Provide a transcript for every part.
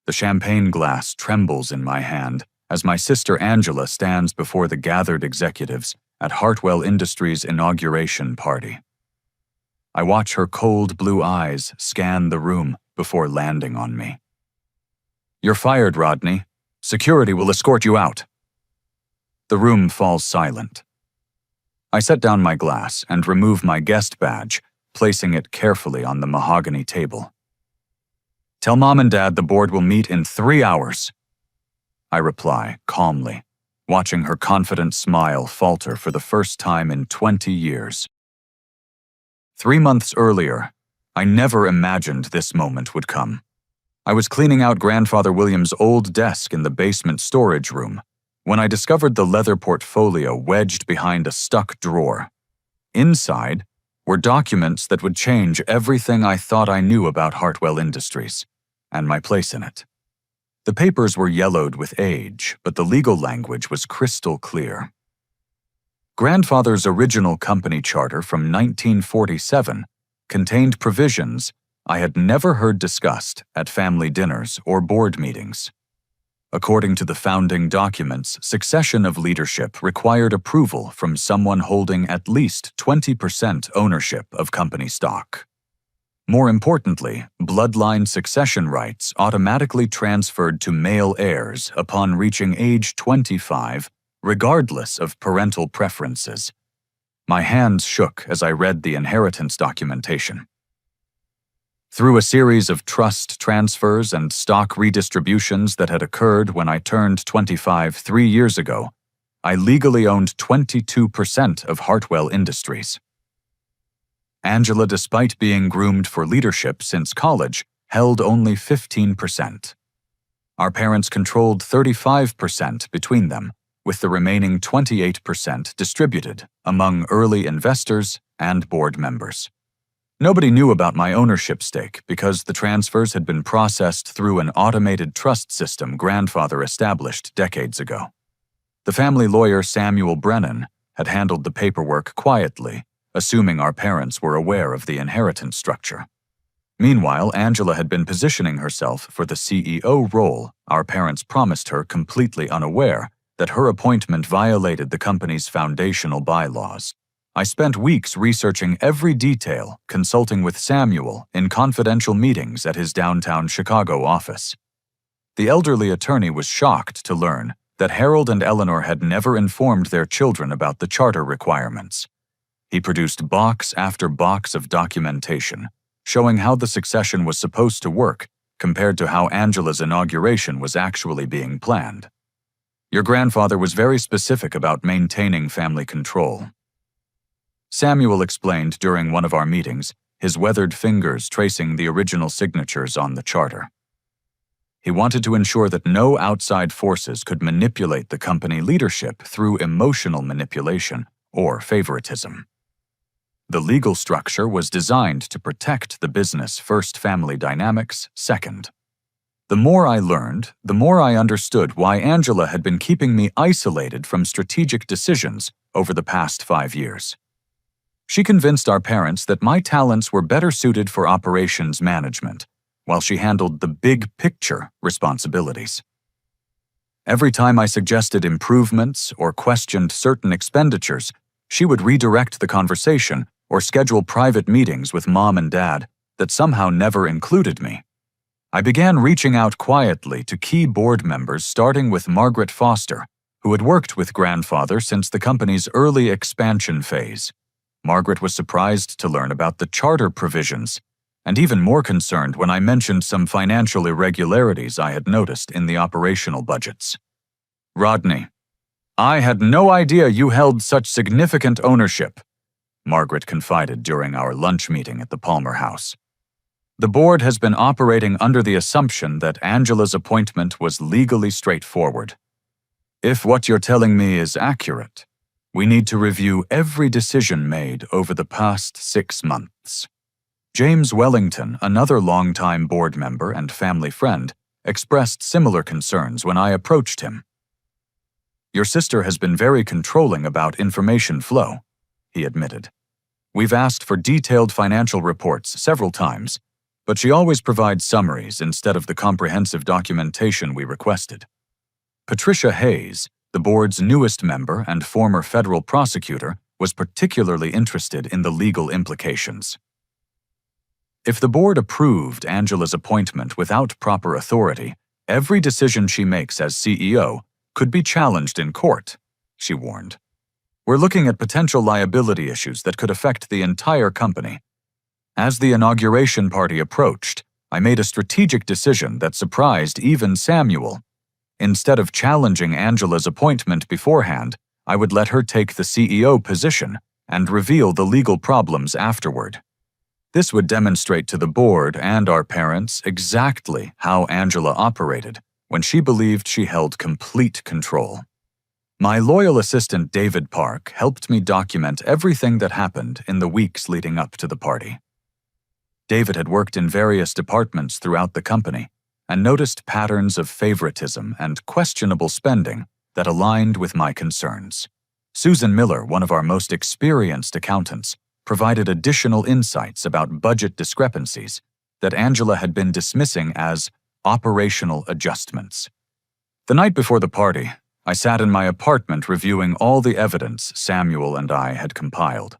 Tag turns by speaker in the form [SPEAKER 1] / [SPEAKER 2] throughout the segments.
[SPEAKER 1] The champagne glass trembles in my hand as my sister Angela stands before the gathered executives at Hartwell Industries' inauguration party. I watch her cold blue eyes scan the room before landing on me. "You're fired, Rodney. Security will escort you out." The room falls silent. I set down my glass and remove my guest badge, placing it carefully on the mahogany table. "Tell Mom and Dad the board will meet in 3 hours." I reply calmly, watching her confident smile falter for the first time in 20 years. 3 months earlier, I never imagined this moment would come. I was cleaning out Grandfather William's old desk in the basement storage room when I discovered the leather portfolio wedged behind a stuck drawer. Inside were documents that would change everything I thought I knew about Hartwell Industries and my place in it. The papers were yellowed with age, but the legal language was crystal clear. Grandfather's original company charter from 1947 contained provisions I had never heard discussed at family dinners or board meetings. According to the founding documents, succession of leadership required approval from someone holding at least 20% ownership of company stock. More importantly, bloodline succession rights automatically transferred to male heirs upon reaching age 25, regardless of parental preferences. My hands shook as I read the inheritance documentation. Through a series of trust transfers and stock redistributions that had occurred when I turned 25 3 years ago, I legally owned 22% of Hartwell Industries. Angela, despite being groomed for leadership since college, held only 15%. Our parents controlled 35% between them, with the remaining 28% distributed among early investors and board members. Nobody knew about my ownership stake because the transfers had been processed through an automated trust system Grandfather established decades ago. The family lawyer Samuel Brennan had handled the paperwork quietly, assuming our parents were aware of the inheritance structure. Meanwhile, Angela had been positioning herself for the CEO role our parents promised her, completely unaware that her appointment violated the company's foundational bylaws. I spent weeks researching every detail, consulting with Samuel in confidential meetings at his downtown Chicago office. The elderly attorney was shocked to learn that Harold and Eleanor had never informed their children about the charter requirements. He produced box after box of documentation, showing how the succession was supposed to work compared to how Angela's inauguration was actually being planned. "Your grandfather was very specific about maintaining family control." Samuel explained during one of our meetings, his weathered fingers tracing the original signatures on the charter. He wanted to ensure that no outside forces could manipulate the company leadership through emotional manipulation or favoritism. The legal structure was designed to protect the business first, family dynamics second. The more I learned, the more I understood why Angela had been keeping me isolated from strategic decisions over the past 5 years. She convinced our parents that my talents were better suited for operations management, while she handled the big picture responsibilities. Every time I suggested improvements or questioned certain expenditures, she would redirect the conversation or schedule private meetings with Mom and Dad that somehow never included me. I began reaching out quietly to key board members, starting with Margaret Foster, who had worked with Grandfather since the company's early expansion phase. Margaret was surprised to learn about the charter provisions, and even more concerned when I mentioned some financial irregularities I had noticed in the operational budgets. "Rodney, I had no idea you held such significant ownership," Margaret confided during our lunch meeting at the Palmer House. "The board has been operating under the assumption that Angela's appointment was legally straightforward. If what you're telling me is accurate, we need to review every decision made over the past 6 months." James Wellington, another longtime board member and family friend, expressed similar concerns when I approached him. "Your sister has been very controlling about information flow," he admitted. "We've asked for detailed financial reports several times, but she always provides summaries instead of the comprehensive documentation we requested. Patricia Hayes, the board's newest member and former federal prosecutor, was particularly interested in the legal implications. If the board approved Angela's appointment without proper authority, every decision she makes as CEO could be challenged in court, she warned. We're looking at potential liability issues that could affect the entire company. As the inauguration party approached, I made a strategic decision that surprised even Samuel. Instead of challenging Angela's appointment beforehand, I would let her take the CEO position and reveal the legal problems afterward. This would demonstrate to the board and our parents exactly how Angela operated when she believed she held complete control. My loyal assistant David Park helped me document everything that happened in the weeks leading up to the party. David had worked in various departments throughout the company and noticed patterns of favoritism and questionable spending that aligned with my concerns. Susan Miller, one of our most experienced accountants, provided additional insights about budget discrepancies that Angela had been dismissing as operational adjustments. The night before the party, I sat in my apartment reviewing all the evidence Samuel and I had compiled.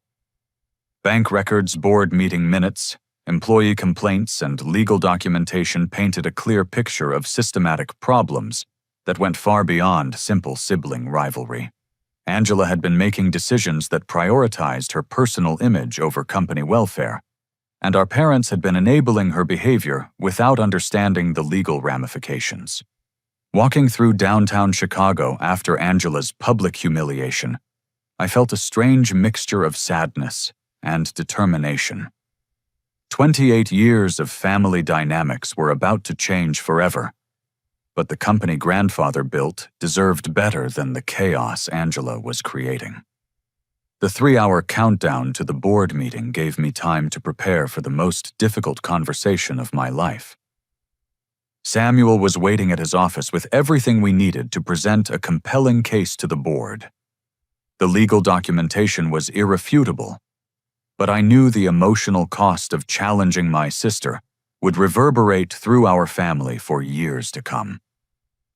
[SPEAKER 1] Bank records, board meeting minutes, employee complaints, and legal documentation painted a clear picture of systematic problems that went far beyond simple sibling rivalry. Angela had been making decisions that prioritized her personal image over company welfare, and our parents had been enabling her behavior without understanding the legal ramifications. Walking through downtown Chicago after Angela's public humiliation, I felt a strange mixture of sadness and determination. 28 years of family dynamics were about to change forever, but the company grandfather built deserved better than the chaos Angela was creating. The 3-hour countdown to the board meeting gave me time to prepare for the most difficult conversation of my life. Samuel was waiting at his office with everything we needed to present a compelling case to the board. The legal documentation was irrefutable, but I knew the emotional cost of challenging my sister would reverberate through our family for years to come.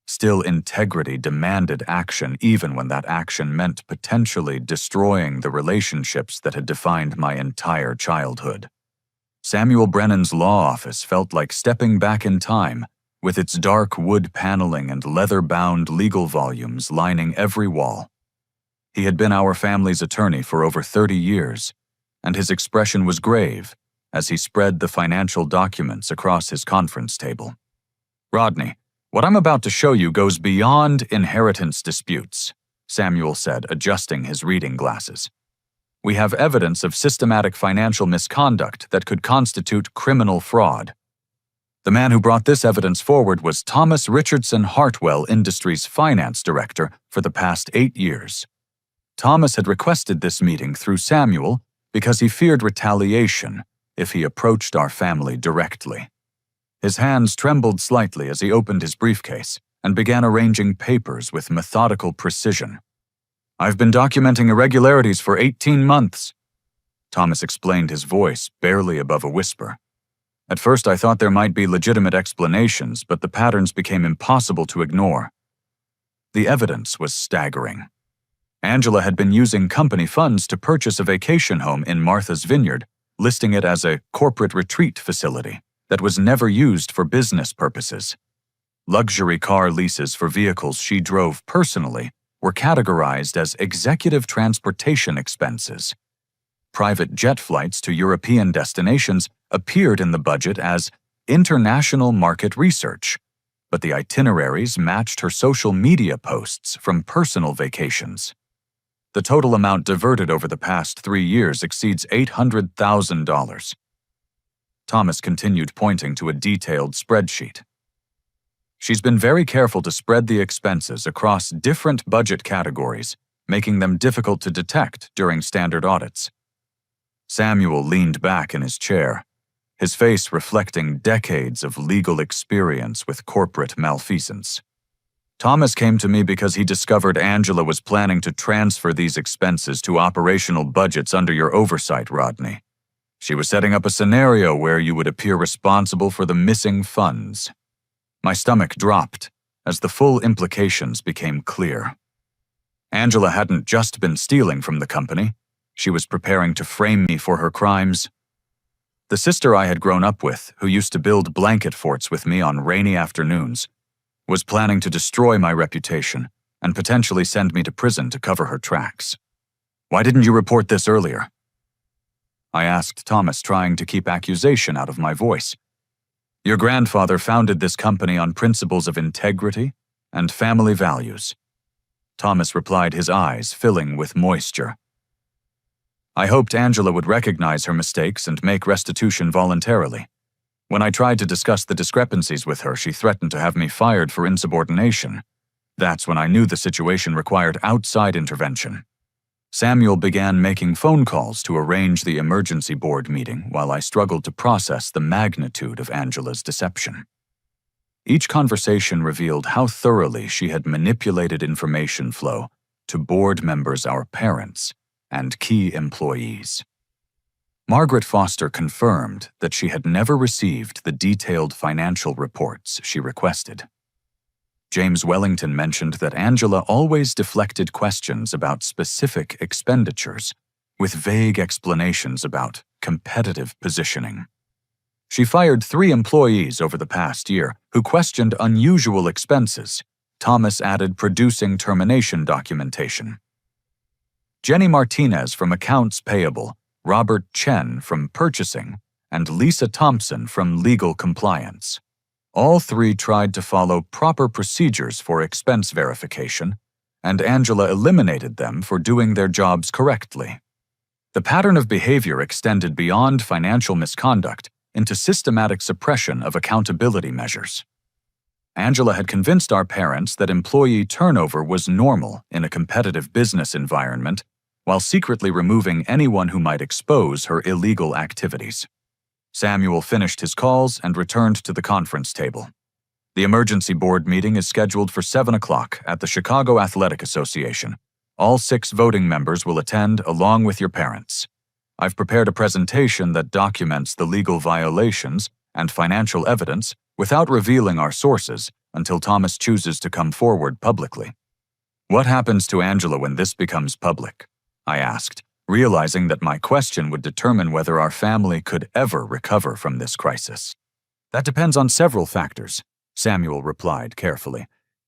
[SPEAKER 1] Still, integrity demanded action even when that action meant potentially destroying the relationships that had defined my entire childhood. Samuel Brennan's law office felt like stepping back in time, with its dark wood paneling and leather-bound legal volumes lining every wall. He had been our family's attorney for over 30 years, and his expression was grave as he spread the financial documents across his conference table. "Rodney, what I'm about to show you goes beyond inheritance disputes," Samuel said, adjusting his reading glasses. "We have evidence of systematic financial misconduct that could constitute criminal fraud. The man who brought this evidence forward was Thomas Richardson Hartwell Industries finance director for the past 8 years. Thomas had requested this meeting through Samuel because he feared retaliation if he approached our family directly. His hands trembled slightly as he opened his briefcase and began arranging papers with methodical precision. "I've been documenting irregularities for 18 months," Thomas explained, his voice barely above a whisper. "At first I thought there might be legitimate explanations, but the patterns became impossible to ignore." The evidence was staggering. Angela had been using company funds to purchase a vacation home in Martha's Vineyard, listing it as a corporate retreat facility that was never used for business purposes. Luxury car leases for vehicles she drove personally were categorized as executive transportation expenses. Private jet flights to European destinations appeared in the budget as international market research, but the itineraries matched her social media posts from personal vacations. The total amount diverted over the past 3 years exceeds $800,000. Thomas continued, pointing to a detailed spreadsheet. "She's been very careful to spread the expenses across different budget categories, making them difficult to detect during standard audits." Samuel leaned back in his chair, his face reflecting decades of legal experience with corporate malfeasance. "Thomas came to me because he discovered Angela was planning to transfer these expenses to operational budgets under your oversight, Rodney. She was setting up a scenario where you would appear responsible for the missing funds. My stomach dropped as the full implications became clear. Angela hadn't just been stealing from the company. She was preparing to frame me for her crimes. The sister I had grown up with, who used to build blanket forts with me on rainy afternoons, was planning to destroy my reputation and potentially send me to prison to cover her tracks. "Why didn't you report this earlier?" I asked Thomas, trying to keep accusation out of my voice. "Your grandfather founded this company on principles of integrity and family values." Thomas replied, his eyes filling with moisture. I hoped Angela would recognize her mistakes and make restitution voluntarily. When I tried to discuss the discrepancies with her, she threatened to have me fired for insubordination. That's when I knew the situation required outside intervention. Samuel began making phone calls to arrange the emergency board meeting while I struggled to process the magnitude of Angela's deception. Each conversation revealed how thoroughly she had manipulated information flow to board members, our parents, and key employees. Margaret Foster confirmed that she had never received the detailed financial reports she requested. James Wellington mentioned that Angela always deflected questions about specific expenditures with vague explanations about competitive positioning. She fired 3 employees over the past year who questioned unusual expenses. Thomas added producing termination documentation. Jenny Martinez from Accounts Payable, Robert Chen from Purchasing, and Lisa Thompson from Legal Compliance. All 3 tried to follow proper procedures for expense verification, and Angela eliminated them for doing their jobs correctly. The pattern of behavior extended beyond financial misconduct into systematic suppression of accountability measures. Angela had convinced our parents that employee turnover was normal in a competitive business environment, while secretly removing anyone who might expose her illegal activities. Samuel finished his calls and returned to the conference table. "The emergency board meeting is scheduled for 7 o'clock at the Chicago Athletic Association. All 6 voting members will attend along with your parents. I've prepared a presentation that documents the legal violations and financial evidence without revealing our sources until Thomas chooses to come forward publicly." "What happens to Angela when this becomes public?" I asked, realizing that my question would determine whether our family could ever recover from this crisis. "That depends on several factors," Samuel replied carefully.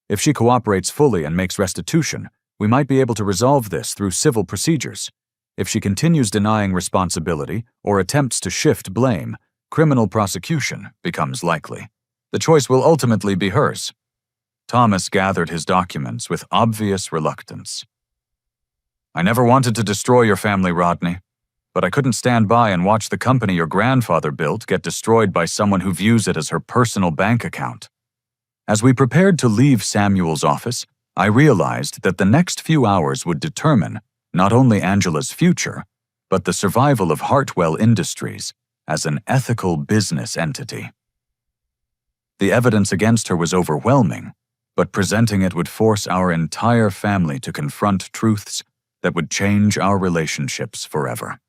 [SPEAKER 1] "If she cooperates fully and makes restitution, we might be able to resolve this through civil procedures. If she continues denying responsibility or attempts to shift blame, criminal prosecution becomes likely. The choice will ultimately be hers." Thomas gathered his documents with obvious reluctance. "I never wanted to destroy your family, Rodney, but I couldn't stand by and watch the company your grandfather built get destroyed by someone who views it as her personal bank account." As we prepared to leave Samuel's office, I realized that the next few hours would determine not only Angela's future, but the survival of Hartwell Industries as an ethical business entity. The evidence against her was overwhelming, but presenting it would force our entire family to confront truths that would change our relationships forever.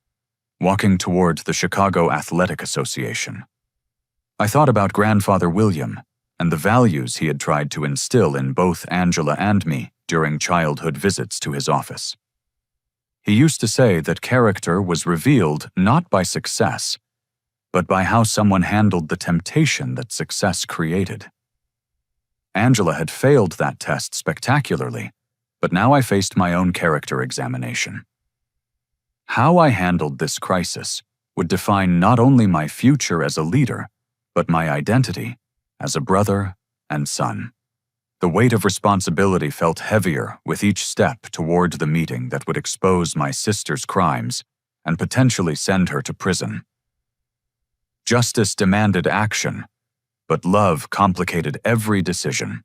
[SPEAKER 1] Walking toward the Chicago Athletic Association, I thought about Grandfather William and the values he had tried to instill in both Angela and me during childhood visits to his office. He used to say that character was revealed not by success, but by how someone handled the temptation that success created. Angela had failed that test spectacularly, but now I faced my own character examination. How I handled this crisis would define not only my future as a leader, but my identity as a brother and son. The weight of responsibility felt heavier with each step toward the meeting that would expose my sister's crimes and potentially send her to prison. Justice demanded action, but love complicated every decision.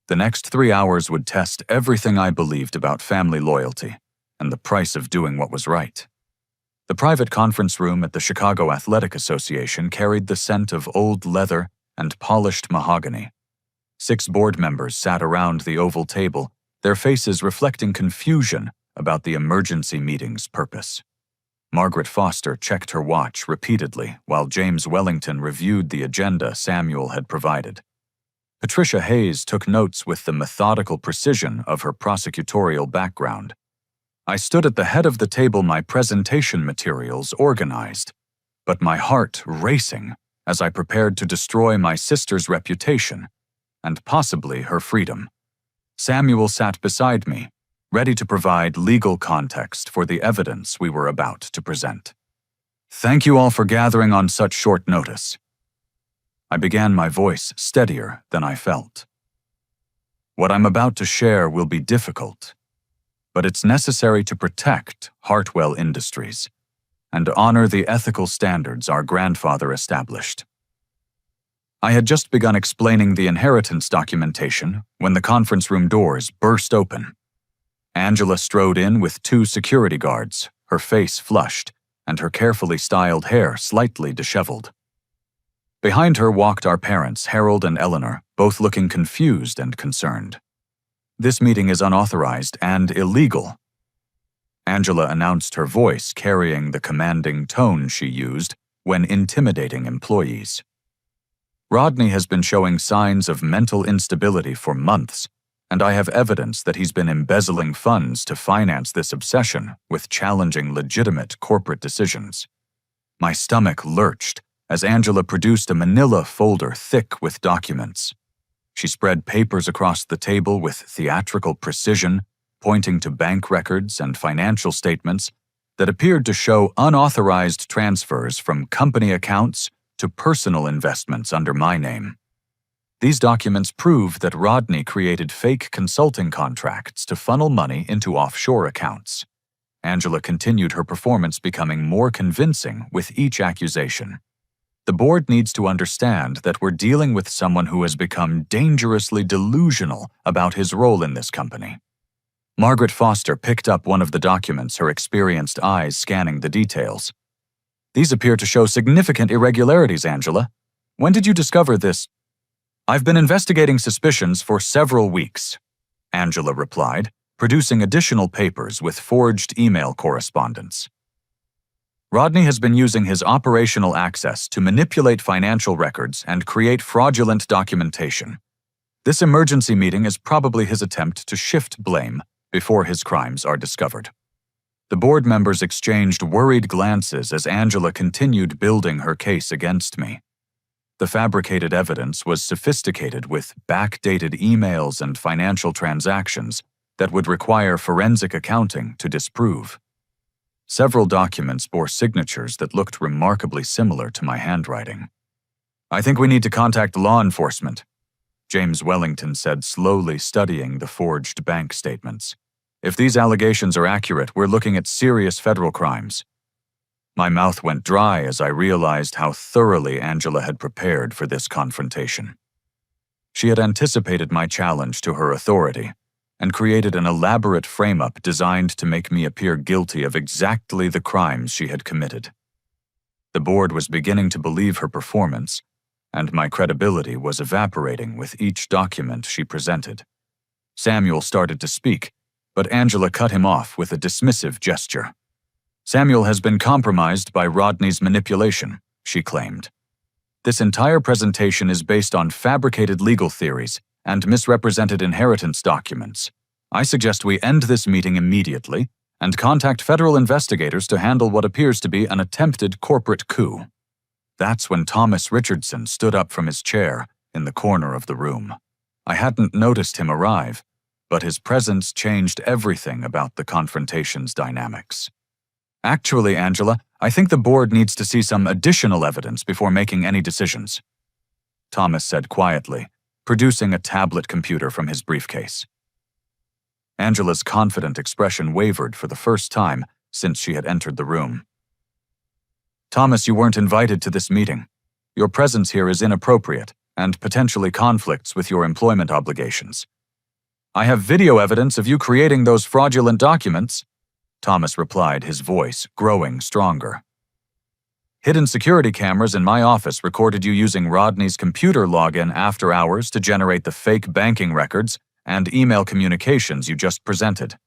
[SPEAKER 1] The next 3 hours would test everything I believed about family loyalty and the price of doing what was right. The private conference room at the Chicago Athletic Association carried the scent of old leather and polished mahogany. 6 board members sat around the oval table, their faces reflecting confusion about the emergency meeting's purpose. Margaret Foster checked her watch repeatedly while James Wellington reviewed the agenda Samuel had provided. Patricia Hayes took notes with the methodical precision of her prosecutorial background. I stood at the head of the table, my presentation materials organized, but my heart racing as I prepared to destroy my sister's reputation and possibly her freedom. Samuel sat beside me, ready to provide legal context for the evidence we were about to present. Thank you all for gathering on such short notice. I began, my voice steadier than I felt. What I'm about to share will be difficult, but it's necessary to protect Hartwell Industries and honor the ethical standards our grandfather established. I had just begun explaining the inheritance documentation when the conference room doors burst open. Angela strode in with 2 security guards, her face flushed and her carefully styled hair slightly disheveled. Behind her walked our parents, Harold and Eleanor, both looking confused and concerned. This meeting is unauthorized and illegal. Angela announced, her voice carrying the commanding tone she used when intimidating employees. Rodney has been showing signs of mental instability for months, and I have evidence that he's been embezzling funds to finance this obsession with challenging legitimate corporate decisions. My stomach lurched as Angela produced a manila folder thick with documents. She spread papers across the table with theatrical precision, pointing to bank records and financial statements that appeared to show unauthorized transfers from company accounts to personal investments under my name. These documents prove that Rodney created fake consulting contracts to funnel money into offshore accounts. Angela continued, her performance becoming more convincing with each accusation. The board needs to understand that we're dealing with someone who has become dangerously delusional about his role in this company. Margaret Foster picked up one of the documents, her experienced eyes scanning the details. These appear to show significant irregularities, Angela. When did you discover this? I've been investigating suspicions for several weeks, Angela replied, producing additional papers with forged email correspondence. Rodney has been using his operational access to manipulate financial records and create fraudulent documentation. This emergency meeting is probably his attempt to shift blame before his crimes are discovered. The board members exchanged worried glances as Angela continued building her case against me. The fabricated evidence was sophisticated with backdated emails and financial transactions that would require forensic accounting to disprove. Several documents bore signatures that looked remarkably similar to my handwriting. I think we need to contact law enforcement, James Wellington said, slowly studying the forged bank statements. If these allegations are accurate, we're looking at serious federal crimes. My mouth went dry as I realized how thoroughly Angela had prepared for this confrontation. She had anticipated my challenge to her authority and created an elaborate frame-up designed to make me appear guilty of exactly the crimes she had committed. The board was beginning to believe her performance, and my credibility was evaporating with each document she presented. Samuel started to speak, but Angela cut him off with a dismissive gesture. Samuel has been compromised by Rodney's manipulation, she claimed. This entire presentation is based on fabricated legal theories and misrepresented inheritance documents. I suggest we end this meeting immediately and contact federal investigators to handle what appears to be an attempted corporate coup. That's when Thomas Richardson stood up from his chair in the corner of the room. I hadn't noticed him arrive, but his presence changed everything about the confrontation's dynamics. Actually, Angela, I think the board needs to see some additional evidence before making any decisions, Thomas said quietly, producing a tablet computer from his briefcase. Angela's confident expression wavered for the first time since she had entered the room. Thomas, you weren't invited to this meeting. Your presence here is inappropriate and potentially conflicts with your employment obligations. I have video evidence of you creating those fraudulent documents, Thomas replied, his voice growing stronger. Hidden security cameras in my office recorded you using Rodney's computer login after hours to generate the fake banking records and email communications you just presented.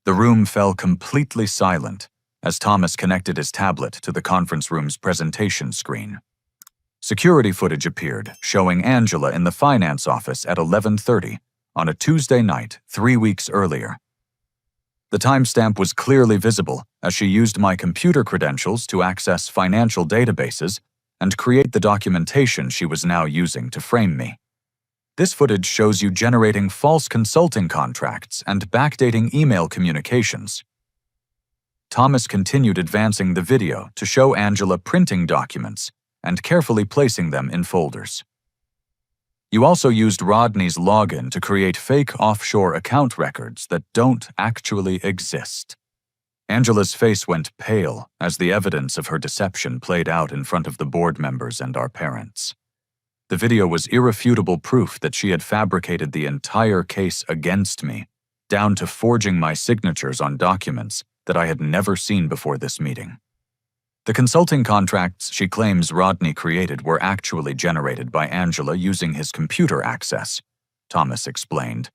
[SPEAKER 1] The room fell completely silent as Thomas connected his tablet to the conference room's presentation screen. Security footage appeared, showing Angela in the finance office at 11:30 on a Tuesday night 3 weeks earlier. The timestamp was clearly visible as she used my computer credentials to access financial databases and create the documentation she was now using to frame me. This footage shows you generating false consulting contracts and backdating email communications. Thomas continued advancing the video to show Angela printing documents and carefully placing them in folders. You also used Rodney's login to create fake offshore account records that don't actually exist. Angela's face went pale as the evidence of her deception played out in front of the board members and our parents. The video was irrefutable proof that she had fabricated the entire case against me, down to forging my signatures on documents that I had never seen before this meeting. The consulting contracts she claims Rodney created were actually generated by Angela using his computer access, Thomas explained.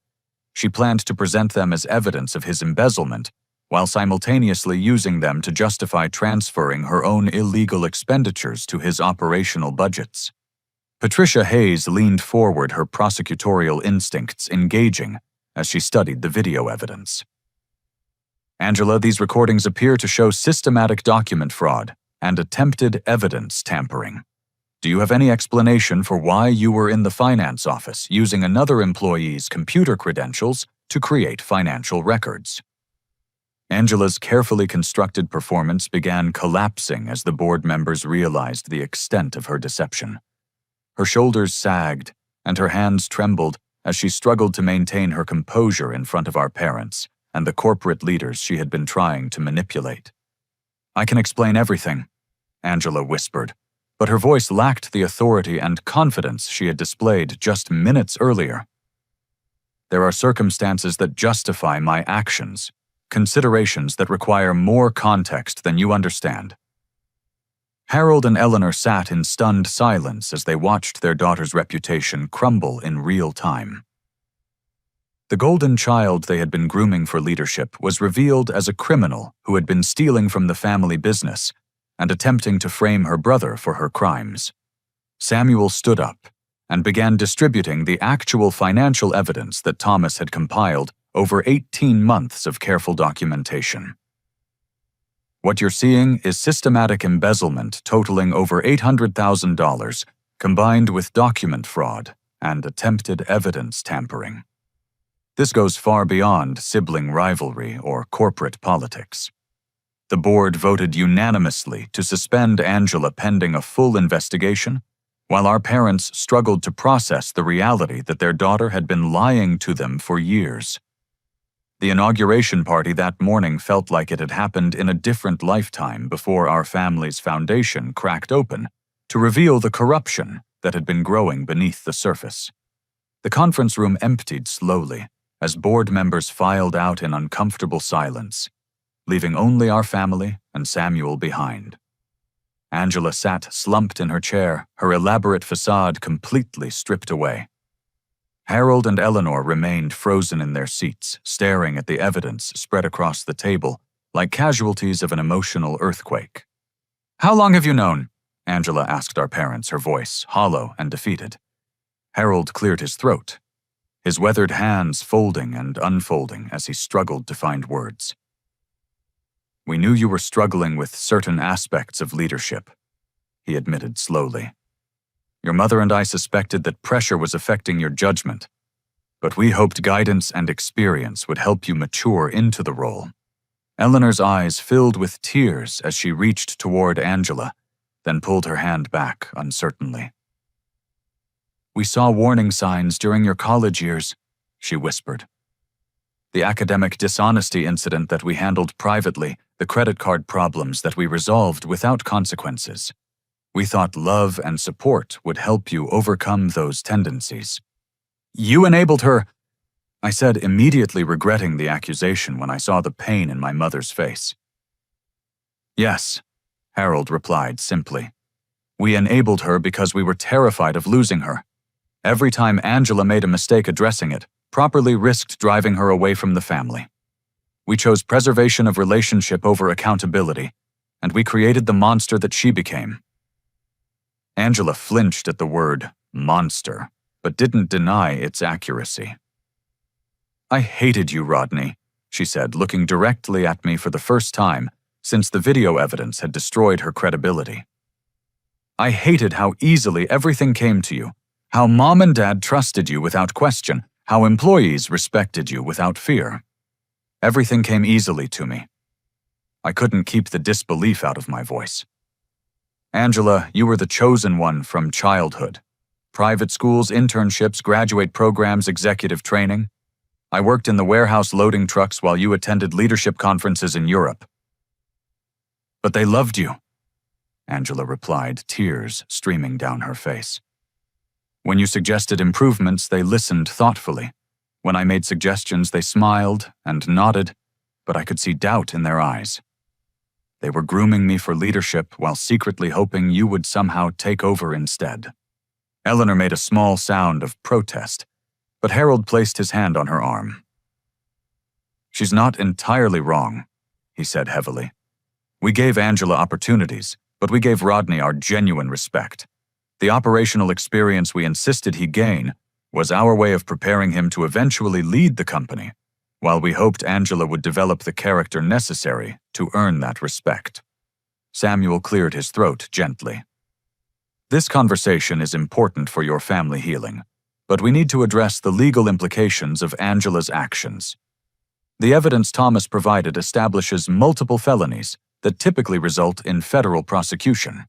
[SPEAKER 1] She planned to present them as evidence of his embezzlement, while simultaneously using them to justify transferring her own illegal expenditures to his operational budgets. Patricia Hayes leaned forward, her prosecutorial instincts engaging as she studied the video evidence. Angela, these recordings appear to show systematic document fraud and attempted evidence tampering. Do you have any explanation for why you were in the finance office using another employee's computer credentials to create financial records? Angela's carefully constructed performance began collapsing as the board members realized the extent of her deception. Her shoulders sagged, and her hands trembled as she struggled to maintain her composure in front of our parents and the corporate leaders she had been trying to manipulate. "I can explain everything," Angela whispered, but her voice lacked the authority and confidence she had displayed just minutes earlier. "There are circumstances that justify my actions, considerations that require more context than you understand." Harold and Eleanor sat in stunned silence as they watched their daughter's reputation crumble in real time. The golden child they had been grooming for leadership was revealed as a criminal who had been stealing from the family business and attempting to frame her brother for her crimes. Samuel stood up and began distributing the actual financial evidence that Thomas had compiled over 18 months of careful documentation. "What you're seeing is systematic embezzlement totaling over $800,000, combined with document fraud and attempted evidence tampering. This goes far beyond sibling rivalry or corporate politics." The board voted unanimously to suspend Angela pending a full investigation, while our parents struggled to process the reality that their daughter had been lying to them for years. The inauguration party that morning felt like it had happened in a different lifetime before our family's foundation cracked open to reveal the corruption that had been growing beneath the surface. The conference room emptied slowly as board members filed out in uncomfortable silence, leaving only our family and Samuel behind. Angela sat slumped in her chair, her elaborate facade completely stripped away. Harold and Eleanor remained frozen in their seats, staring at the evidence spread across the table like casualties of an emotional earthquake. "How long have you known?" Angela asked our parents, her voice hollow and defeated. Harold cleared his throat, his weathered hands folding and unfolding as he struggled to find words. "We knew you were struggling with certain aspects of leadership," he admitted slowly. "Your mother and I suspected that pressure was affecting your judgment, but we hoped guidance and experience would help you mature into the role." Eleanor's eyes filled with tears as she reached toward Angela, then pulled her hand back uncertainly. "We saw warning signs during your college years," she whispered. "The academic dishonesty incident that we handled privately, the credit card problems that we resolved without consequences. We thought love and support would help you overcome those tendencies." "You enabled her," I said, immediately regretting the accusation when I saw the pain in my mother's face. "Yes," Harold replied simply. "We enabled her because we were terrified of losing her. Every time Angela made a mistake addressing it, properly risked driving her away from the family. We chose preservation of relationship over accountability, and we created the monster that she became." Angela flinched at the word monster, but didn't deny its accuracy. "I hated you, Rodney," she said, looking directly at me for the first time since the video evidence had destroyed her credibility. "I hated how easily everything came to you, how Mom and Dad trusted you without question, how employees respected you without fear. Everything came easily to me." I couldn't keep the disbelief out of my voice. "Angela, you were the chosen one from childhood. Private schools, internships, graduate programs, executive training. I worked in the warehouse loading trucks while you attended leadership conferences in Europe." "But they loved you," Angela replied, tears streaming down her face. "When you suggested improvements, they listened thoughtfully. When I made suggestions, they smiled and nodded, but I could see doubt in their eyes. They were grooming me for leadership while secretly hoping you would somehow take over instead." Eleanor made a small sound of protest, but Harold placed his hand on her arm. "She's not entirely wrong," he said heavily. "We gave Angela opportunities, but we gave Rodney our genuine respect. The operational experience we insisted he gain was our way of preparing him to eventually lead the company, while we hoped Angela would develop the character necessary to earn that respect." Samuel cleared his throat gently. "This conversation is important for your family healing, but we need to address the legal implications of Angela's actions. The evidence Thomas provided establishes multiple felonies that typically result in federal prosecution.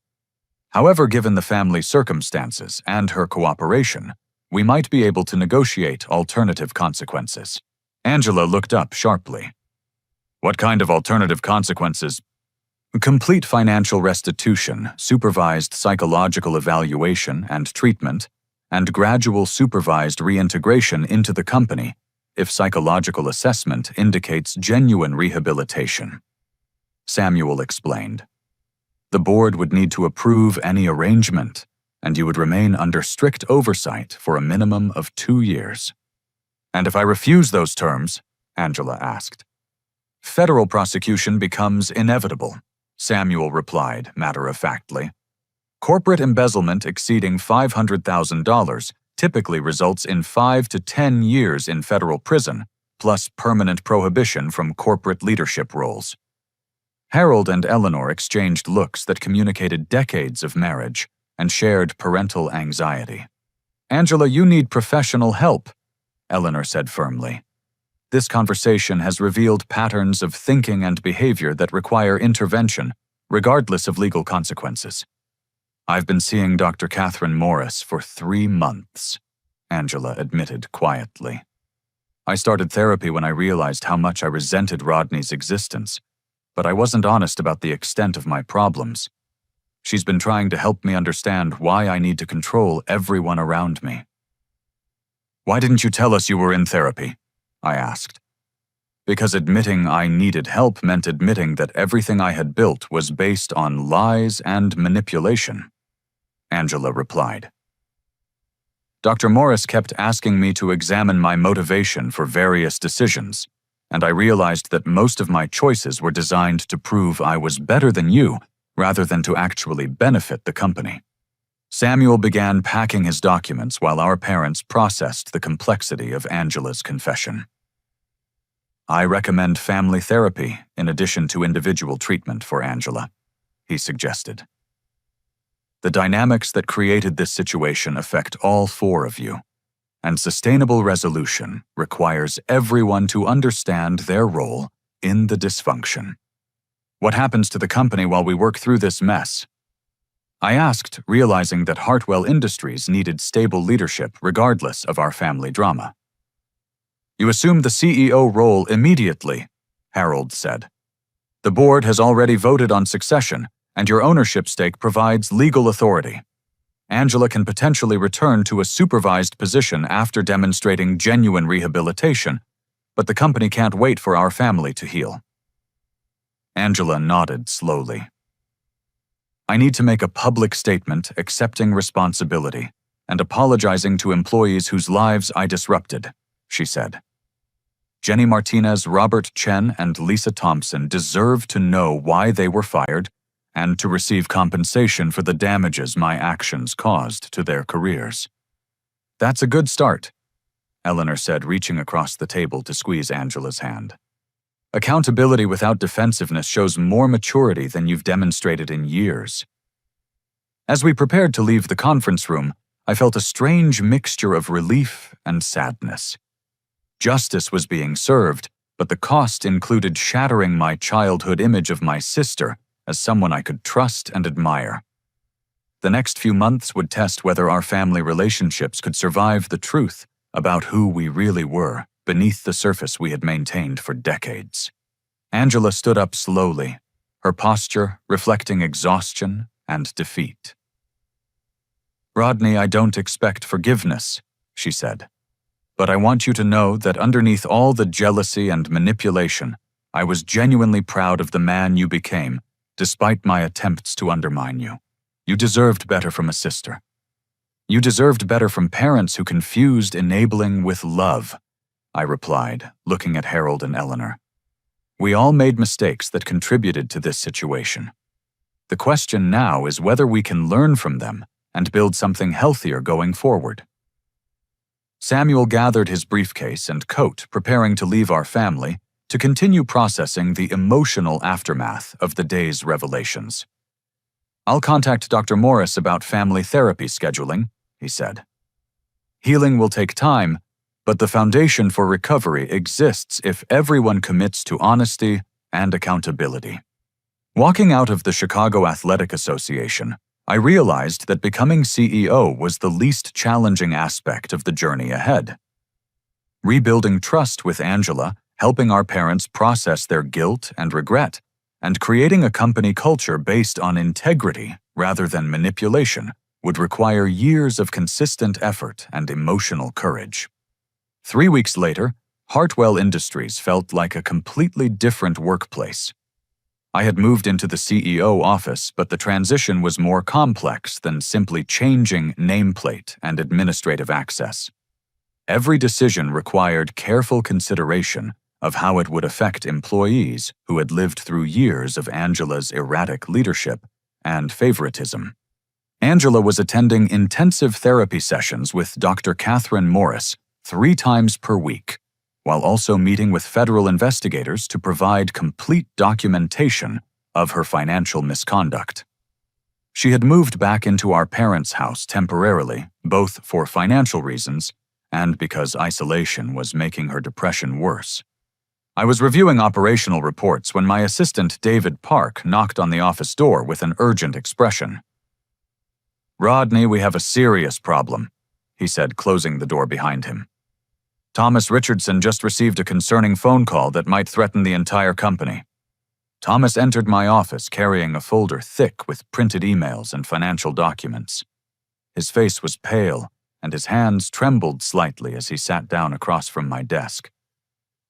[SPEAKER 1] However, given the family's circumstances and her cooperation, we might be able to negotiate alternative consequences." Angela looked up sharply. "What kind of alternative consequences?" "Complete financial restitution, supervised psychological evaluation and treatment, and gradual supervised reintegration into the company if psychological assessment indicates genuine rehabilitation," Samuel explained. "The board would need to approve any arrangement, and you would remain under strict oversight for a minimum of 2 years." "And if I refuse those terms?" Angela asked. "Federal prosecution becomes inevitable," Samuel replied matter-of-factly. "Corporate embezzlement exceeding $500,000 typically results in 5 to 10 years in federal prison, plus permanent prohibition from corporate leadership roles." Harold and Eleanor exchanged looks that communicated decades of marriage and shared parental anxiety. "Angela, you need professional help," Eleanor said firmly. "This conversation has revealed patterns of thinking and behavior that require intervention, regardless of legal consequences." "I've been seeing Dr. Catherine Morris for 3 months," Angela admitted quietly. "I started therapy when I realized how much I resented Rodney's existence, but I wasn't honest about the extent of my problems. She's been trying to help me understand why I need to control everyone around me." "Why didn't you tell us you were in therapy?" I asked. "Because admitting I needed help meant admitting that everything I had built was based on lies and manipulation," Angela replied. "Dr. Morris kept asking me to examine my motivation for various decisions, and I realized that most of my choices were designed to prove I was better than you rather than to actually benefit the company." Samuel began packing his documents while our parents processed the complexity of Angela's confession. "I recommend family therapy in addition to individual treatment for Angela," he suggested. "The dynamics that created this situation affect all 4 of you, and sustainable resolution requires everyone to understand their role in the dysfunction. What happens to the company while we work through this mess?" I asked, realizing that Hartwell Industries needed stable leadership regardless of our family drama. "You assume the CEO role immediately," Harold said. "The board has already voted on succession, and your ownership stake provides legal authority. Angela can potentially return to a supervised position after demonstrating genuine rehabilitation, but the company can't wait for our family to heal." Angela nodded slowly. "I need to make a public statement accepting responsibility and apologizing to employees whose lives I disrupted," she said. Jenny Martinez, Robert Chen, and Lisa Thompson deserve to know why they were fired and to receive compensation for the damages my actions caused to their careers. That's a good start, Eleanor said, reaching across the table to squeeze Angela's hand. Accountability without defensiveness shows more maturity than you've demonstrated in years. As we prepared to leave the conference room, I felt a strange mixture of relief and sadness. Justice was being served, but the cost included shattering my childhood image of my sister as someone I could trust and admire. The next few months would test whether our family relationships could survive the truth about who we really were beneath the surface we had maintained for decades. Angela stood up slowly, her posture reflecting exhaustion and defeat. "Rodney, I don't expect forgiveness," she said. "But I want you to know that underneath all the jealousy and manipulation, I was genuinely proud of the man you became, despite my attempts to undermine you. You deserved better from a sister. You deserved better from parents who confused enabling with love," I replied, looking at Harold and Eleanor. "We all made mistakes that contributed to this situation. The question now is whether we can learn from them and build something healthier going forward." Samuel gathered his briefcase and coat, preparing to leave our family to continue processing the emotional aftermath of the day's revelations. "I'll contact Dr. Morris about family therapy scheduling," he said. "Healing will take time, but the foundation for recovery exists if everyone commits to honesty and accountability." Walking out of the Chicago Athletic Association, I realized that becoming CEO was the least challenging aspect of the journey ahead. Rebuilding trust with Angela, helping our parents process their guilt and regret, and creating a company culture based on integrity rather than manipulation would require years of consistent effort and emotional courage. 3 weeks later, Hartwell Industries felt like a completely different workplace. I had moved into the CEO office, but the transition was more complex than simply changing nameplate and administrative access. Every decision required careful consideration of how it would affect employees who had lived through years of Angela's erratic leadership and favoritism. Angela was attending intensive therapy sessions with Dr. Catherine Morris 3 times per week, while also meeting with federal investigators to provide complete documentation of her financial misconduct. She had moved back into our parents' house temporarily, both for financial reasons and because isolation was making her depression worse. I was reviewing operational reports when my assistant David Park knocked on the office door with an urgent expression. "Rodney, we have a serious problem," he said, closing the door behind him. "Thomas Richardson just received a concerning phone call that might threaten the entire company." Thomas entered my office carrying a folder thick with printed emails and financial documents. His face was pale, and his hands trembled slightly as he sat down across from my desk.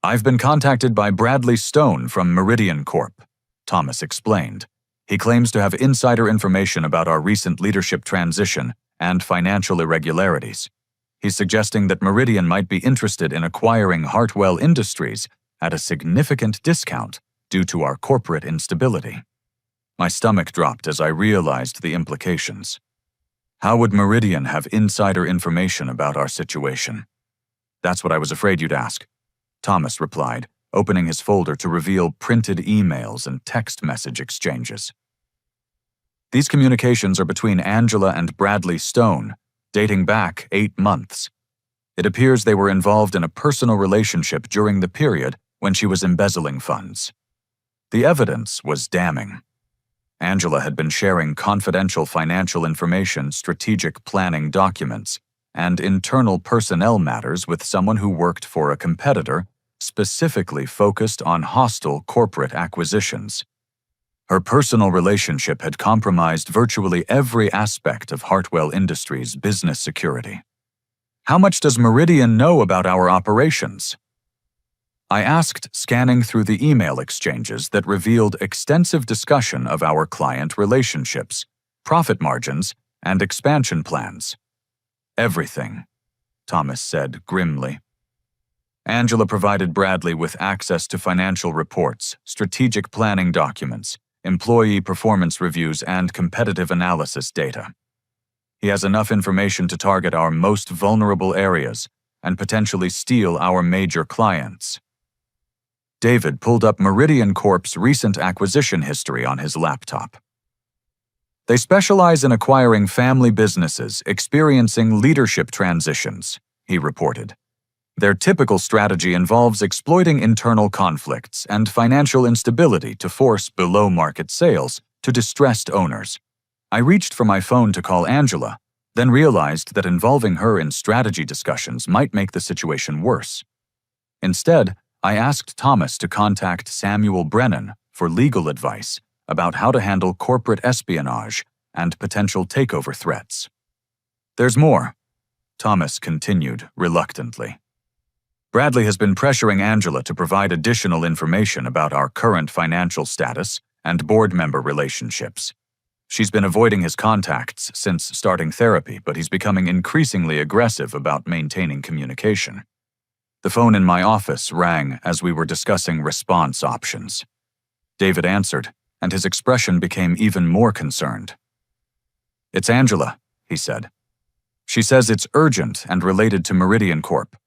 [SPEAKER 1] "I've been contacted by Bradley Stone from Meridian Corp," Thomas explained. "He claims to have insider information about our recent leadership transition and financial irregularities. He's suggesting that Meridian might be interested in acquiring Hartwell Industries at a significant discount due to our corporate instability." My stomach dropped as I realized the implications. How would Meridian have insider information about our situation? "That's what I was afraid you'd ask," Thomas replied, opening his folder to reveal printed emails and text message exchanges. These communications are between Angela and Bradley Stone, dating back 8 months. It appears they were involved in a personal relationship during the period when she was embezzling funds. The evidence was damning. Angela had been sharing confidential financial information, strategic planning documents, and internal personnel matters with someone who worked for a competitor specifically focused on hostile corporate acquisitions. Her personal relationship had compromised virtually every aspect of Hartwell Industries' business security. "How much does Meridian know about our operations?" I asked, scanning through the email exchanges that revealed extensive discussion of our client relationships, profit margins, and expansion plans. "Everything," Thomas said grimly. Angela provided Bradley with access to financial reports, strategic planning documents, employee performance reviews, and competitive analysis data. He has enough information to target our most vulnerable areas and potentially steal our major clients. David pulled up Meridian Corp's recent acquisition history on his laptop. They specialize in acquiring family businesses experiencing leadership transitions, he reported. Their typical strategy involves exploiting internal conflicts and financial instability to force below-market sales to distressed owners. I reached for my phone to call Angela, then realized that involving her in strategy discussions might make the situation worse. Instead, I asked Thomas to contact Samuel Brennan for legal advice about how to handle corporate espionage and potential takeover threats. There's more, Thomas continued reluctantly. Bradley has been pressuring Angela to provide additional information about our current financial status and board member relationships. She's been avoiding his contacts since starting therapy, but he's becoming increasingly aggressive about maintaining communication. The phone in my office rang as we were discussing response options. David answered, and his expression became even more concerned. "It's Angela," he said. "She says it's urgent and related to Meridian Corp."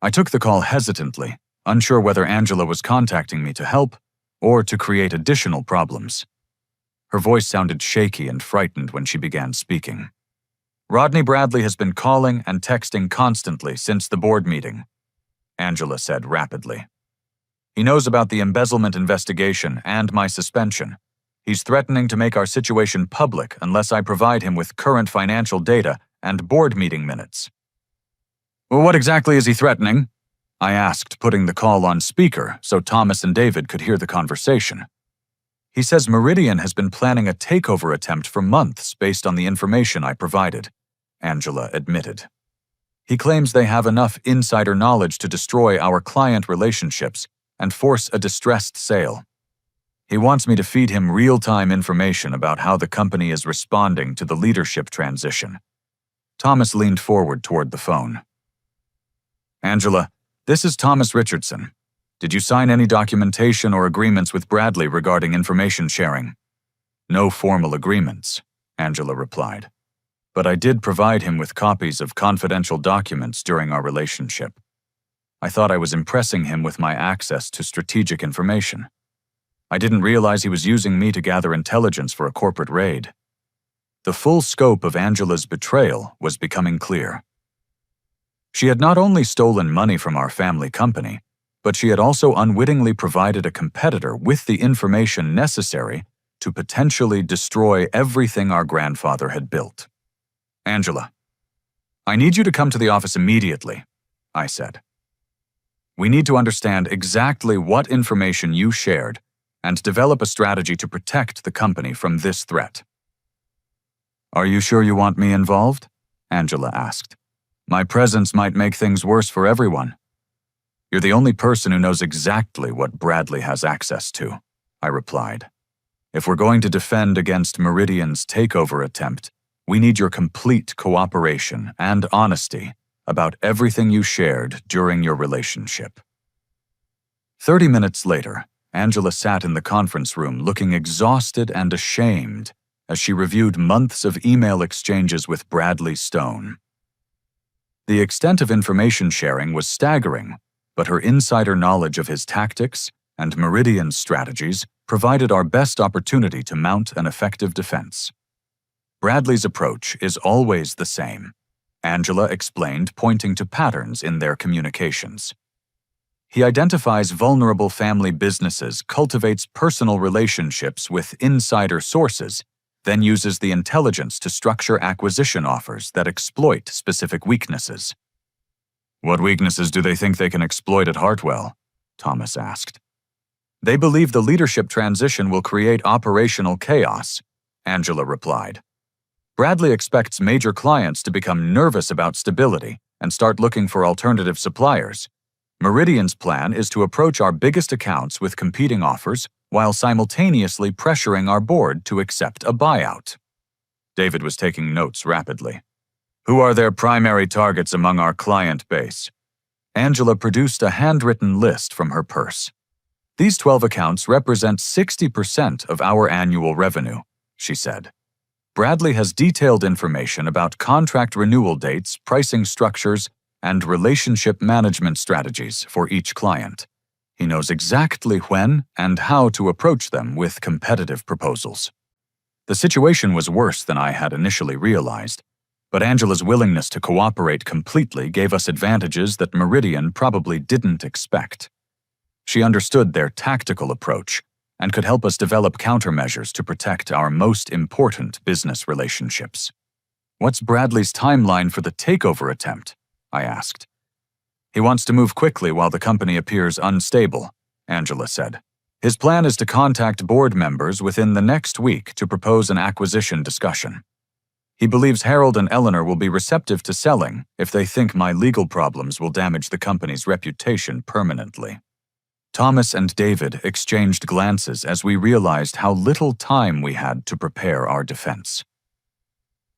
[SPEAKER 1] I took the call hesitantly, unsure whether Angela was contacting me to help or to create additional problems. Her voice sounded shaky and frightened when she began speaking. "Rodney Bradley has been calling and texting constantly since the board meeting," Angela said rapidly. "He knows about the embezzlement investigation and my suspension. He's threatening to make our situation public unless I provide him with current financial data and board meeting minutes." "Well, what exactly is he threatening?" I asked, putting the call on speaker so Thomas and David could hear the conversation. "He says Meridian has been planning a takeover attempt for months based on the information I provided," Angela admitted. "He claims they have enough insider knowledge to destroy our client relationships and force a distressed sale. He wants me to feed him real-time information about how the company is responding to the leadership transition." Thomas leaned forward toward the phone. "Angela, this is Thomas Richardson. Did you sign any documentation or agreements with Bradley regarding information sharing?" "No formal agreements," Angela replied. "But I did provide him with copies of confidential documents during our relationship. I thought I was impressing him with my access to strategic information. I didn't realize he was using me to gather intelligence for a corporate raid." The full scope of Angela's betrayal was becoming clear. She had not only stolen money from our family company, but she had also unwittingly provided a competitor with the information necessary to potentially destroy everything our grandfather had built. "Angela, I need you to come to the office immediately," I said. "We need to understand exactly what information you shared and develop a strategy to protect the company from this threat." "Are you sure you want me involved?" Angela asked. "My presence might make things worse for everyone." "You're the only person who knows exactly what Bradley has access to," I replied. "If we're going to defend against Meridian's takeover attempt, we need your complete cooperation and honesty about everything you shared during your relationship." 30 minutes later, Angela sat in the conference room looking exhausted and ashamed as she reviewed months of email exchanges with Bradley Stone. The extent of information sharing was staggering, but her insider knowledge of his tactics and Meridian's strategies provided our best opportunity to mount an effective defense. "Bradley's approach is always the same," Angela explained, pointing to patterns in their communications. "He identifies vulnerable family businesses, cultivates personal relationships with insider sources, then uses the intelligence to structure acquisition offers that exploit specific weaknesses." "What weaknesses do they think they can exploit at Hartwell?" Thomas asked. "They believe the leadership transition will create operational chaos," Angela replied. "Bradley expects major clients to become nervous about stability and start looking for alternative suppliers. Meridian's plan is to approach our biggest accounts with competing offers while simultaneously pressuring our board to accept a buyout." David was taking notes rapidly. "Who are their primary targets among our client base?" Angela produced a handwritten list from her purse. "These 12 accounts represent 60% of our annual revenue," she said. "Bradley has detailed information about contract renewal dates, pricing structures, and relationship management strategies for each client. He knows exactly when and how to approach them with competitive proposals." The situation was worse than I had initially realized, but Angela's willingness to cooperate completely gave us advantages that Meridian probably didn't expect. She understood their tactical approach and could help us develop countermeasures to protect our most important business relationships. "What's Bradley's timeline for the takeover attempt?" I asked. "He wants to move quickly while the company appears unstable," Angela said. "His plan is to contact board members within the next week to propose an acquisition discussion. He believes Harold and Eleanor will be receptive to selling if they think my legal problems will damage the company's reputation permanently." Thomas and David exchanged glances as we realized how little time we had to prepare our defense.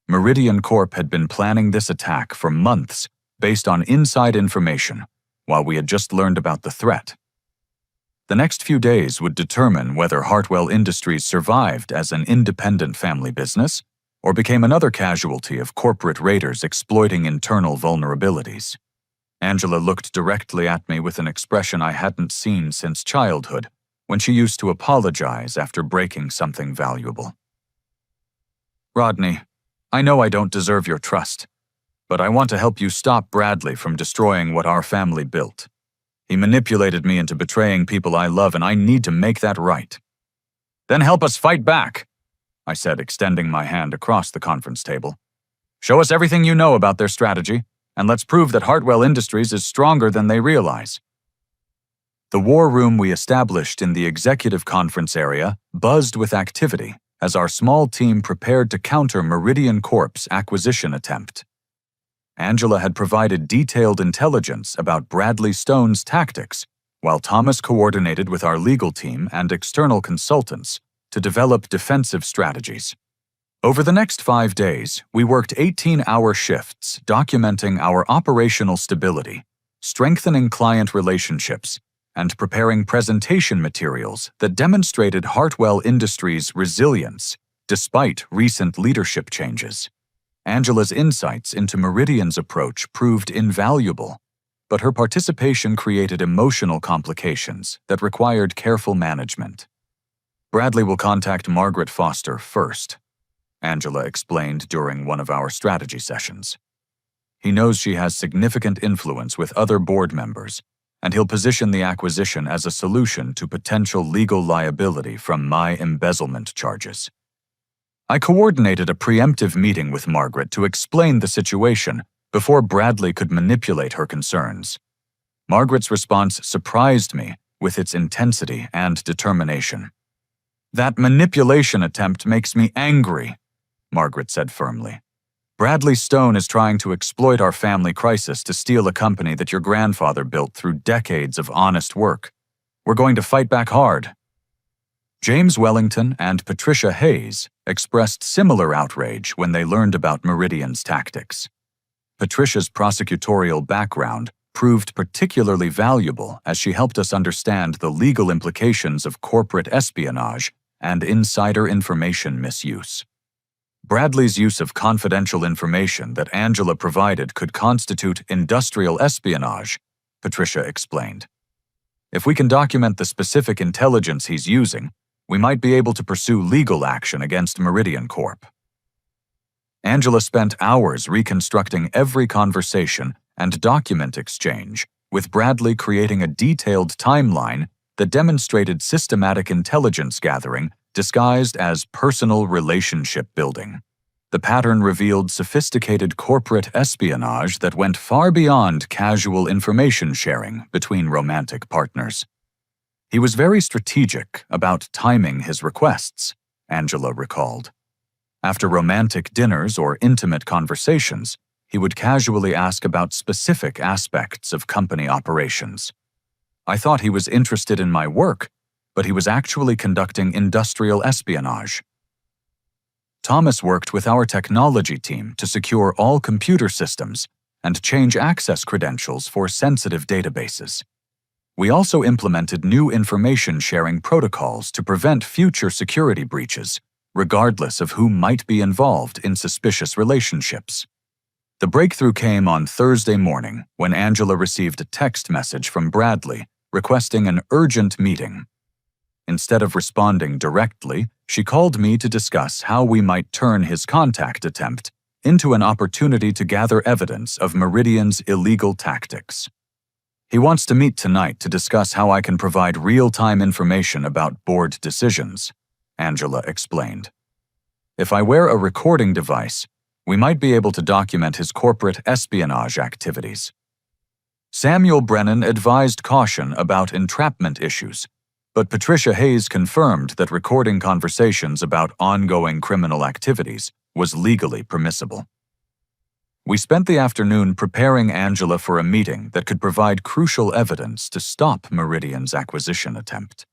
[SPEAKER 1] Meridian Corp had been planning this attack for months based on inside information, while we had just learned about the threat. The next few days would determine whether Hartwell Industries survived as an independent family business or became another casualty of corporate raiders exploiting internal vulnerabilities. Angela looked directly at me with an expression I hadn't seen since childhood, when she used to apologize after breaking something valuable. "Rodney, I know I don't deserve your trust, but I want to help you stop Bradley from destroying what our family built. He manipulated me into betraying people I love, and I need to make that right." "Then help us fight back," I said, extending my hand across the conference table. "Show us everything you know about their strategy, and let's prove that Hartwell Industries is stronger than they realize." The war room we established in the executive conference area buzzed with activity as our small team prepared to counter Meridian Corp's acquisition attempt. Angela had provided detailed intelligence about Bradley Stone's tactics, while Thomas coordinated with our legal team and external consultants to develop defensive strategies. Over the next 5 days, we worked 18-hour shifts documenting our operational stability, strengthening client relationships, and preparing presentation materials that demonstrated Hartwell Industries' resilience despite recent leadership changes. Angela's insights into Meridian's approach proved invaluable, but her participation created emotional complications that required careful management. "Bradley will contact Margaret Foster first," Angela explained during one of our strategy sessions. "He knows she has significant influence with other board members, and he'll position the acquisition as a solution to potential legal liability from my embezzlement charges." I coordinated a preemptive meeting with Margaret to explain the situation before Bradley could manipulate her concerns. Margaret's response surprised me with its intensity and determination. "That manipulation attempt makes me angry," Margaret said firmly. "Bradley Stone is trying to exploit our family crisis to steal a company that your grandfather built through decades of honest work. We're going to fight back hard." James Wellington and Patricia Hayes expressed similar outrage when they learned about Meridian's tactics. Patricia's prosecutorial background proved particularly valuable as she helped us understand the legal implications of corporate espionage and insider information misuse. Bradley's use of confidential information that Angela provided could constitute industrial espionage, Patricia explained. "If we can document the specific intelligence he's using, we might be able to pursue legal action against Meridian Corp." Angela spent hours reconstructing every conversation and document exchange, with Bradley creating a detailed timeline that demonstrated systematic intelligence gathering disguised as personal relationship building. The pattern revealed sophisticated corporate espionage that went far beyond casual information sharing between romantic partners. "He was very strategic about timing his requests," Angela recalled. After romantic dinners or intimate conversations, he would casually ask about specific aspects of company operations. "I thought he was interested in my work, but he was actually conducting industrial espionage." Thomas worked with our technology team to secure all computer systems and change access credentials for sensitive databases. We also implemented new information sharing protocols to prevent future security breaches, regardless of who might be involved in suspicious relationships. The breakthrough came on Thursday morning when Angela received a text message from Bradley requesting an urgent meeting. Instead of responding directly, she called me to discuss how we might turn his contact attempt into an opportunity to gather evidence of Meridian's illegal tactics. He wants to meet tonight to discuss how I can provide real-time information about board decisions, Angela explained. If I wear a recording device, we might be able to document his corporate espionage activities. Samuel Brennan advised caution about entrapment issues, but Patricia Hayes confirmed that recording conversations about ongoing criminal activities was legally permissible. We spent the afternoon preparing Angela for a meeting that could provide crucial evidence to stop Meridian's acquisition attempt.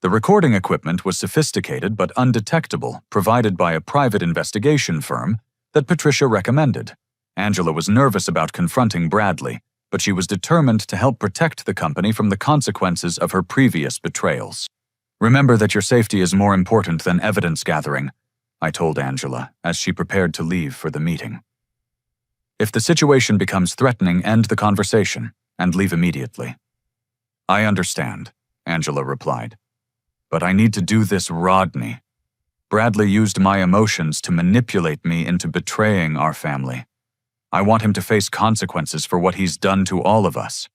[SPEAKER 1] The recording equipment was sophisticated but undetectable, provided by a private investigation firm that Patricia recommended. Angela was nervous about confronting Bradley, but she was determined to help protect the company from the consequences of her previous betrayals. Remember that your safety is more important than evidence gathering, I told Angela as she prepared to leave for the meeting. If the situation becomes threatening, end the conversation and leave immediately. I understand, Angela replied. But I need to do this, Rodney. Bradley used my emotions to manipulate me into betraying our family. I want him to face consequences for what he's done to all of us.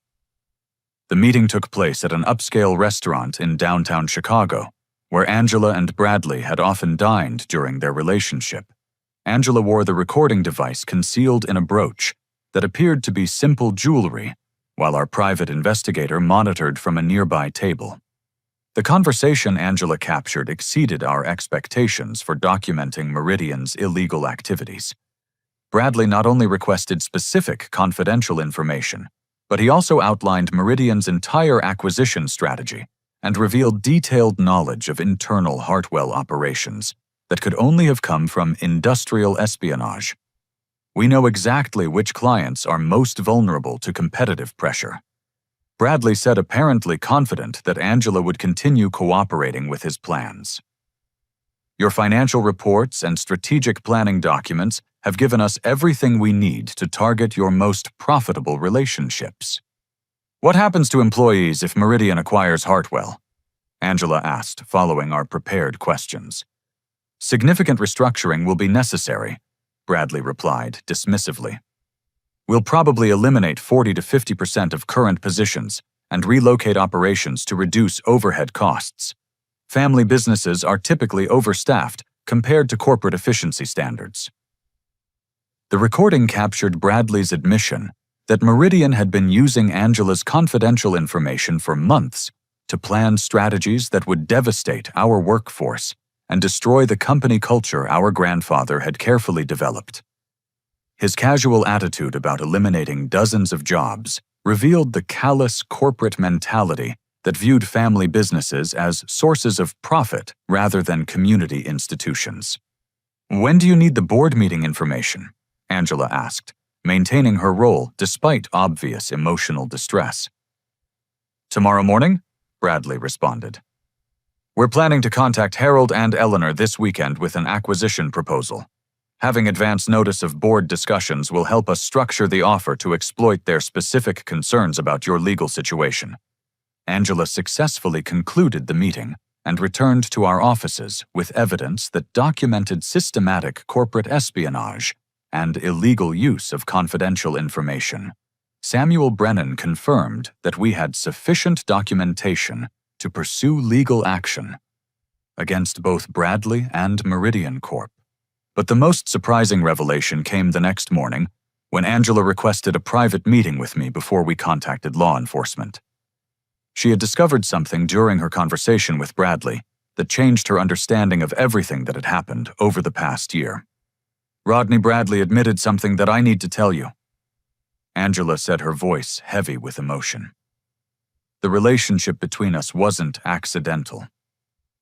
[SPEAKER 1] The meeting took place at an upscale restaurant in downtown Chicago, where Angela and Bradley had often dined during their relationship. Angela wore the recording device concealed in a brooch that appeared to be simple jewelry, while our private investigator monitored from a nearby table. The conversation Angela captured exceeded our expectations for documenting Meridian's illegal activities. Bradley not only requested specific confidential information, but he also outlined Meridian's entire acquisition strategy and revealed detailed knowledge of internal Hartwell operations that could only have come from industrial espionage. We know exactly which clients are most vulnerable to competitive pressure. Bradley said, apparently confident that Angela would continue cooperating with his plans. Your financial reports and strategic planning documents have given us everything we need to target your most profitable relationships. What happens to employees if Meridian acquires Hartwell? Angela asked, following our prepared questions. Significant restructuring will be necessary, Bradley replied dismissively. We'll probably eliminate 40 to 50% of current positions and relocate operations to reduce overhead costs. Family businesses are typically overstaffed compared to corporate efficiency standards. The recording captured Bradley's admission that Meridian had been using Angela's confidential information for months to plan strategies that would devastate our workforce and destroy the company culture our grandfather had carefully developed. His casual attitude about eliminating dozens of jobs revealed the callous corporate mentality that viewed family businesses as sources of profit rather than community institutions. When do you need the board meeting information? Angela asked, maintaining her role despite obvious emotional distress. Tomorrow morning, Bradley responded. We're planning to contact Harold and Eleanor this weekend with an acquisition proposal. Having advance notice of board discussions will help us structure the offer to exploit their specific concerns about your legal situation. Angela successfully concluded the meeting and returned to our offices with evidence that documented systematic corporate espionage and illegal use of confidential information. Samuel Brennan confirmed that we had sufficient documentation to pursue legal action against both Bradley and Meridian Corp. But the most surprising revelation came the next morning when Angela requested a private meeting with me before we contacted law enforcement. She had discovered something during her conversation with Bradley that changed her understanding of everything that had happened over the past year. Rodney Bradley admitted something that I need to tell you. Angela said, her voice heavy with emotion. The relationship between us wasn't accidental.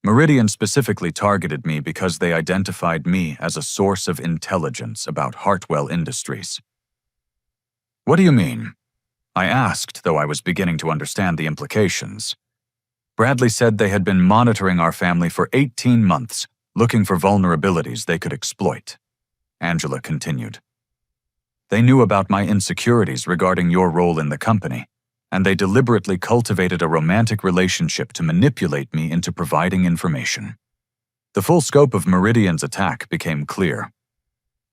[SPEAKER 1] Meridian specifically targeted me because they identified me as a source of intelligence about Hartwell Industries. What do you mean? I asked, though I was beginning to understand the implications. Bradley said they had been monitoring our family for 18 months, looking for vulnerabilities they could exploit. Angela continued. They knew about my insecurities regarding your role in the company, and they deliberately cultivated a romantic relationship to manipulate me into providing information. The full scope of Meridian's attack became clear.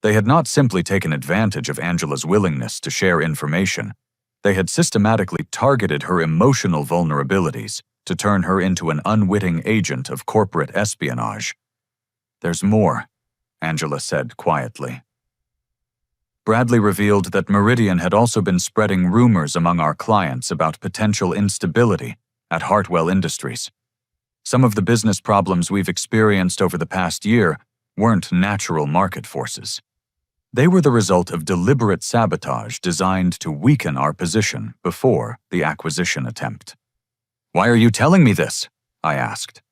[SPEAKER 1] They had not simply taken advantage of Angela's willingness to share information. They had systematically targeted her emotional vulnerabilities to turn her into an unwitting agent of corporate espionage. There's more, Angela said quietly. Bradley revealed that Meridian had also been spreading rumors among our clients about potential instability at Hartwell Industries. Some of the business problems we've experienced over the past year weren't natural market forces. They were the result of deliberate sabotage designed to weaken our position before the acquisition attempt. Why are you telling me this? I asked.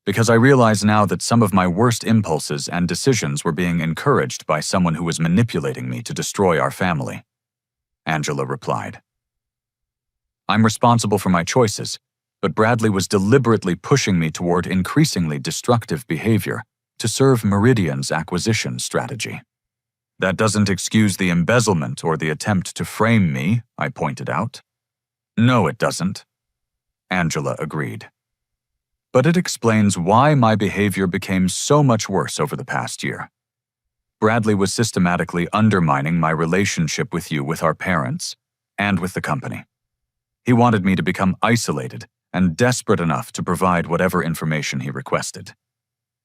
[SPEAKER 1] Because I realize now that some of my worst impulses and decisions were being encouraged by someone who was manipulating me to destroy our family. Angela replied. I'm responsible for my choices, but Bradley was deliberately pushing me toward increasingly destructive behavior to serve Meridian's acquisition strategy. That doesn't excuse the embezzlement or the attempt to frame me, I pointed out. No, it doesn't. Angela agreed. But it explains why my behavior became so much worse over the past year. Bradley was systematically undermining my relationship with you, with our parents, and with the company. He wanted me to become isolated and desperate enough to provide whatever information he requested.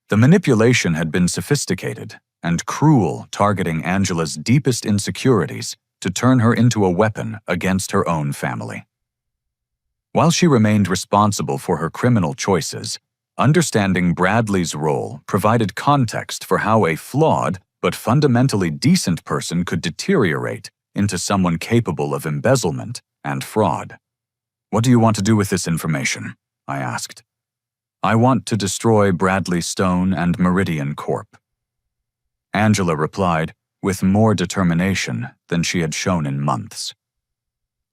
[SPEAKER 1] The manipulation had been sophisticated and cruel, targeting Angela's deepest insecurities to turn her into a weapon against her own family. While she remained responsible for her criminal choices, understanding Bradley's role provided context for how a flawed but fundamentally decent person could deteriorate into someone capable of embezzlement and fraud. What do you want to do with this information? I asked. I want to destroy Bradley Stone and Meridian Corp. Angela replied with more determination than she had shown in months.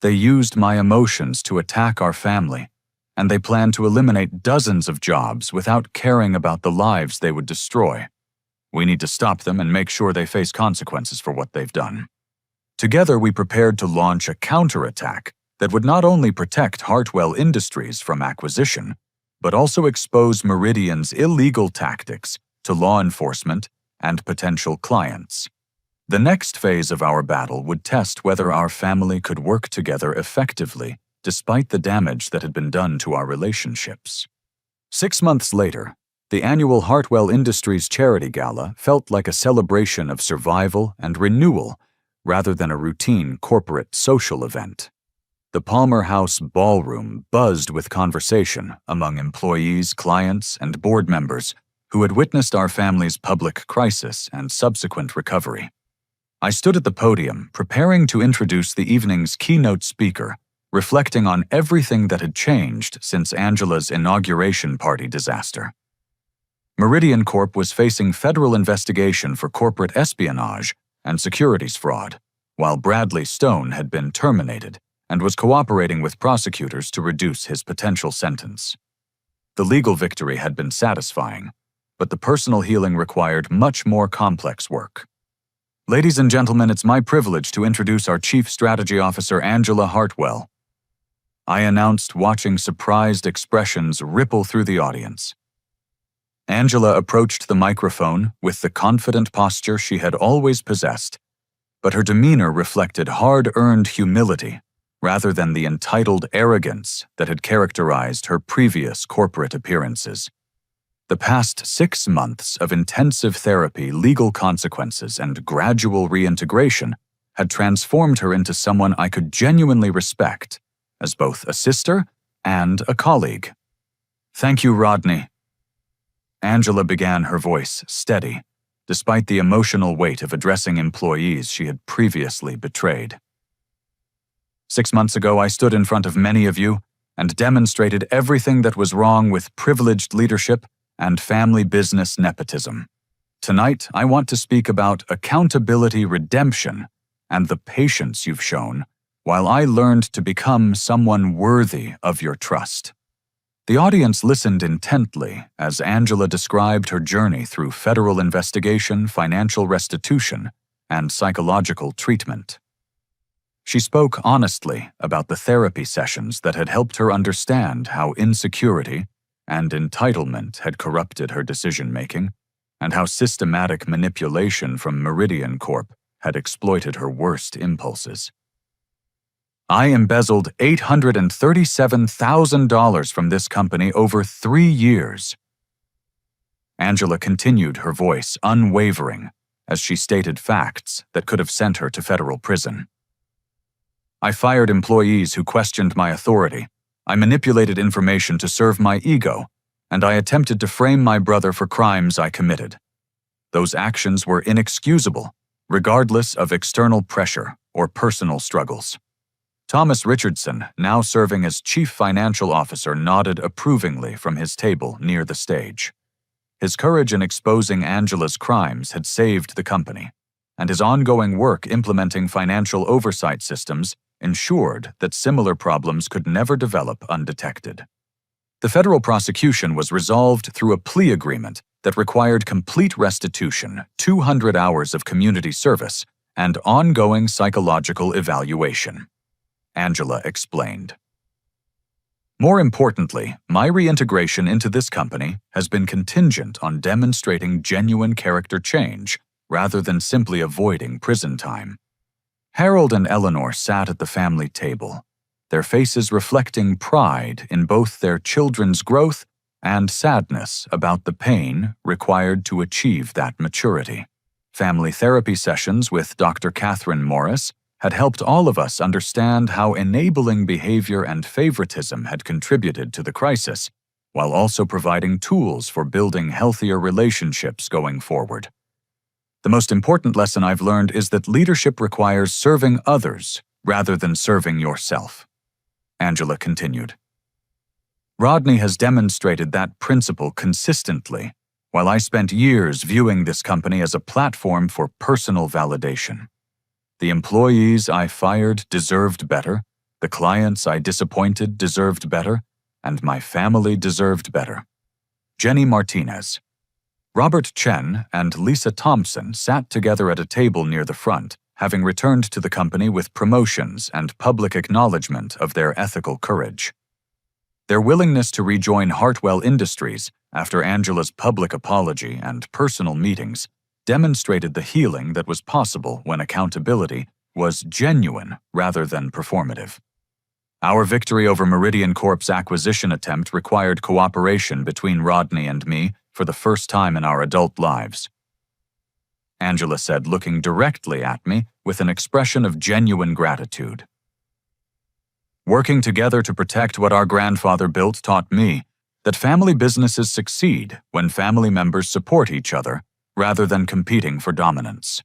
[SPEAKER 1] They used my emotions to attack our family, and they planned to eliminate dozens of jobs without caring about the lives they would destroy. We need to stop them and make sure they face consequences for what they've done. Together, we prepared to launch a counterattack that would not only protect Hartwell Industries from acquisition, but also expose Meridian's illegal tactics to law enforcement and potential clients. The next phase of our battle would test whether our family could work together effectively despite the damage that had been done to our relationships. 6 months later, the annual Hartwell Industries Charity Gala felt like a celebration of survival and renewal rather than a routine corporate social event. The Palmer House ballroom buzzed with conversation among employees, clients, and board members who had witnessed our family's public crisis and subsequent recovery. I stood at the podium, preparing to introduce the evening's keynote speaker, reflecting on everything that had changed since Angela's inauguration party disaster. Meridian Corp was facing federal investigation for corporate espionage and securities fraud, while Bradley Stone had been terminated and was cooperating with prosecutors to reduce his potential sentence. The legal victory had been satisfying, but the personal healing required much more complex work. Ladies and gentlemen, it's my privilege to introduce our Chief Strategy Officer, Angela Hartwell. I announced, watching surprised expressions ripple through the audience. Angela approached the microphone with the confident posture she had always possessed, but her demeanor reflected hard-earned humility rather than the entitled arrogance that had characterized her previous corporate appearances. The past 6 months of intensive therapy, legal consequences, and gradual reintegration had transformed her into someone I could genuinely respect as both a sister and a colleague. Thank you, Rodney. Angela began, her voice steady, despite the emotional weight of addressing employees she had previously betrayed. 6 months ago, I stood in front of many of you and demonstrated everything that was wrong with privileged leadership and family business nepotism. Tonight, I want to speak about accountability redemption and the patience you've shown, while I learned to become someone worthy of your trust." The audience listened intently as Angela described her journey through federal investigation, financial restitution, and psychological treatment. She spoke honestly about the therapy sessions that had helped her understand how insecurity and entitlement had corrupted her decision-making, and how systematic manipulation from Meridian Corp had exploited her worst impulses. "I embezzled $837,000 from this company over 3 years." Angela continued, her voice unwavering, as she stated facts that could have sent her to federal prison. "I fired employees who questioned my authority. I manipulated information to serve my ego, and I attempted to frame my brother for crimes I committed. Those actions were inexcusable, regardless of external pressure or personal struggles." Thomas Richardson, now serving as Chief Financial Officer, nodded approvingly from his table near the stage. His courage in exposing Angela's crimes had saved the company, and his ongoing work implementing financial oversight systems ensured that similar problems could never develop undetected. The federal prosecution was resolved through a plea agreement that required complete restitution, 200 hours of community service, and ongoing psychological evaluation. Angela explained. "More importantly, my reintegration into this company has been contingent on demonstrating genuine character change rather than simply avoiding prison time." Harold and Eleanor sat at the family table, their faces reflecting pride in both their children's growth and sadness about the pain required to achieve that maturity. Family therapy sessions with Dr. Catherine Morris had helped all of us understand how enabling behavior and favoritism had contributed to the crisis, while also providing tools for building healthier relationships going forward. "The most important lesson I've learned is that leadership requires serving others rather than serving yourself," Angela continued. "Rodney has demonstrated that principle consistently, while I spent years viewing this company as a platform for personal validation. The employees I fired deserved better, the clients I disappointed deserved better, and my family deserved better." Jenny Martinez. Robert Chen and Lisa Thompson sat together at a table near the front, having returned to the company with promotions and public acknowledgement of their ethical courage. Their willingness to rejoin Hartwell Industries after Angela's public apology and personal meetings demonstrated the healing that was possible when accountability was genuine rather than performative. "Our victory over Meridian Corp's acquisition attempt required cooperation between Rodney and me for the first time in our adult lives," Angela said, looking directly at me with an expression of genuine gratitude. "Working together to protect what our grandfather built taught me that family businesses succeed when family members support each other rather than competing for dominance."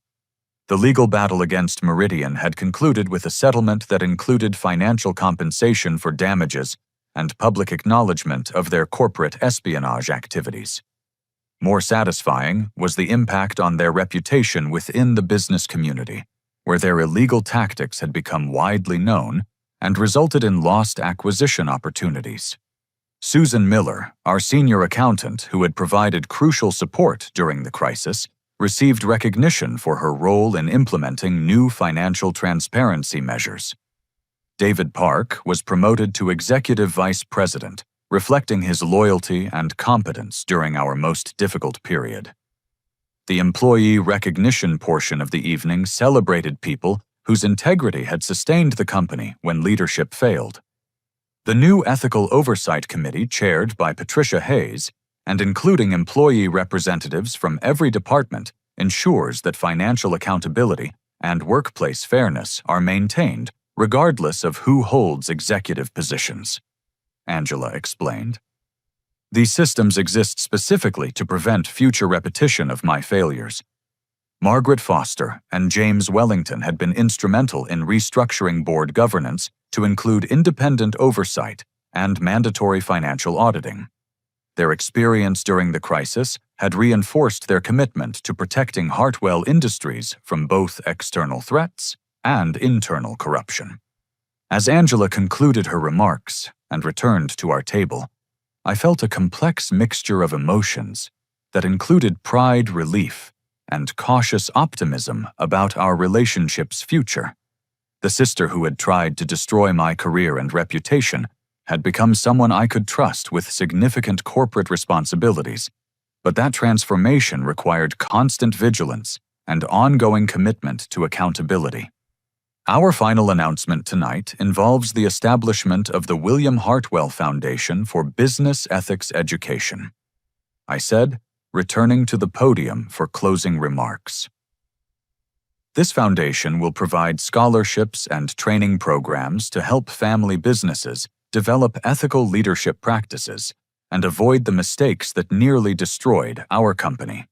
[SPEAKER 1] The legal battle against Meridian had concluded with a settlement that included financial compensation for damages and public acknowledgement of their corporate espionage activities. More satisfying was the impact on their reputation within the business community, where their illegal tactics had become widely known and resulted in lost acquisition opportunities. Susan Miller, our senior accountant who had provided crucial support during the crisis, received recognition for her role in implementing new financial transparency measures. David Park was promoted to Executive Vice President, reflecting his loyalty and competence during our most difficult period. The employee recognition portion of the evening celebrated people whose integrity had sustained the company when leadership failed. The new Ethical Oversight Committee, chaired by Patricia Hayes, and including employee representatives from every department, ensures that financial accountability and workplace fairness are maintained regardless of who holds executive positions, Angela explained. "These systems exist specifically to prevent future repetition of my failures." Margaret Foster and James Wellington had been instrumental in restructuring board governance to include independent oversight and mandatory financial auditing. Their experience during the crisis had reinforced their commitment to protecting Hartwell Industries from both external threats and internal corruption. As Angela concluded her remarks and returned to our table, I felt a complex mixture of emotions that included pride, relief, and cautious optimism about our relationship's future. The sister who had tried to destroy my career and reputation had become someone I could trust with significant corporate responsibilities, but that transformation required constant vigilance and ongoing commitment to accountability. Our final announcement tonight involves the establishment of the William Hartwell Foundation for Business Ethics Education, I said, returning to the podium for closing remarks. This foundation will provide scholarships and training programs to help family businesses develop ethical leadership practices and avoid the mistakes that nearly destroyed our company.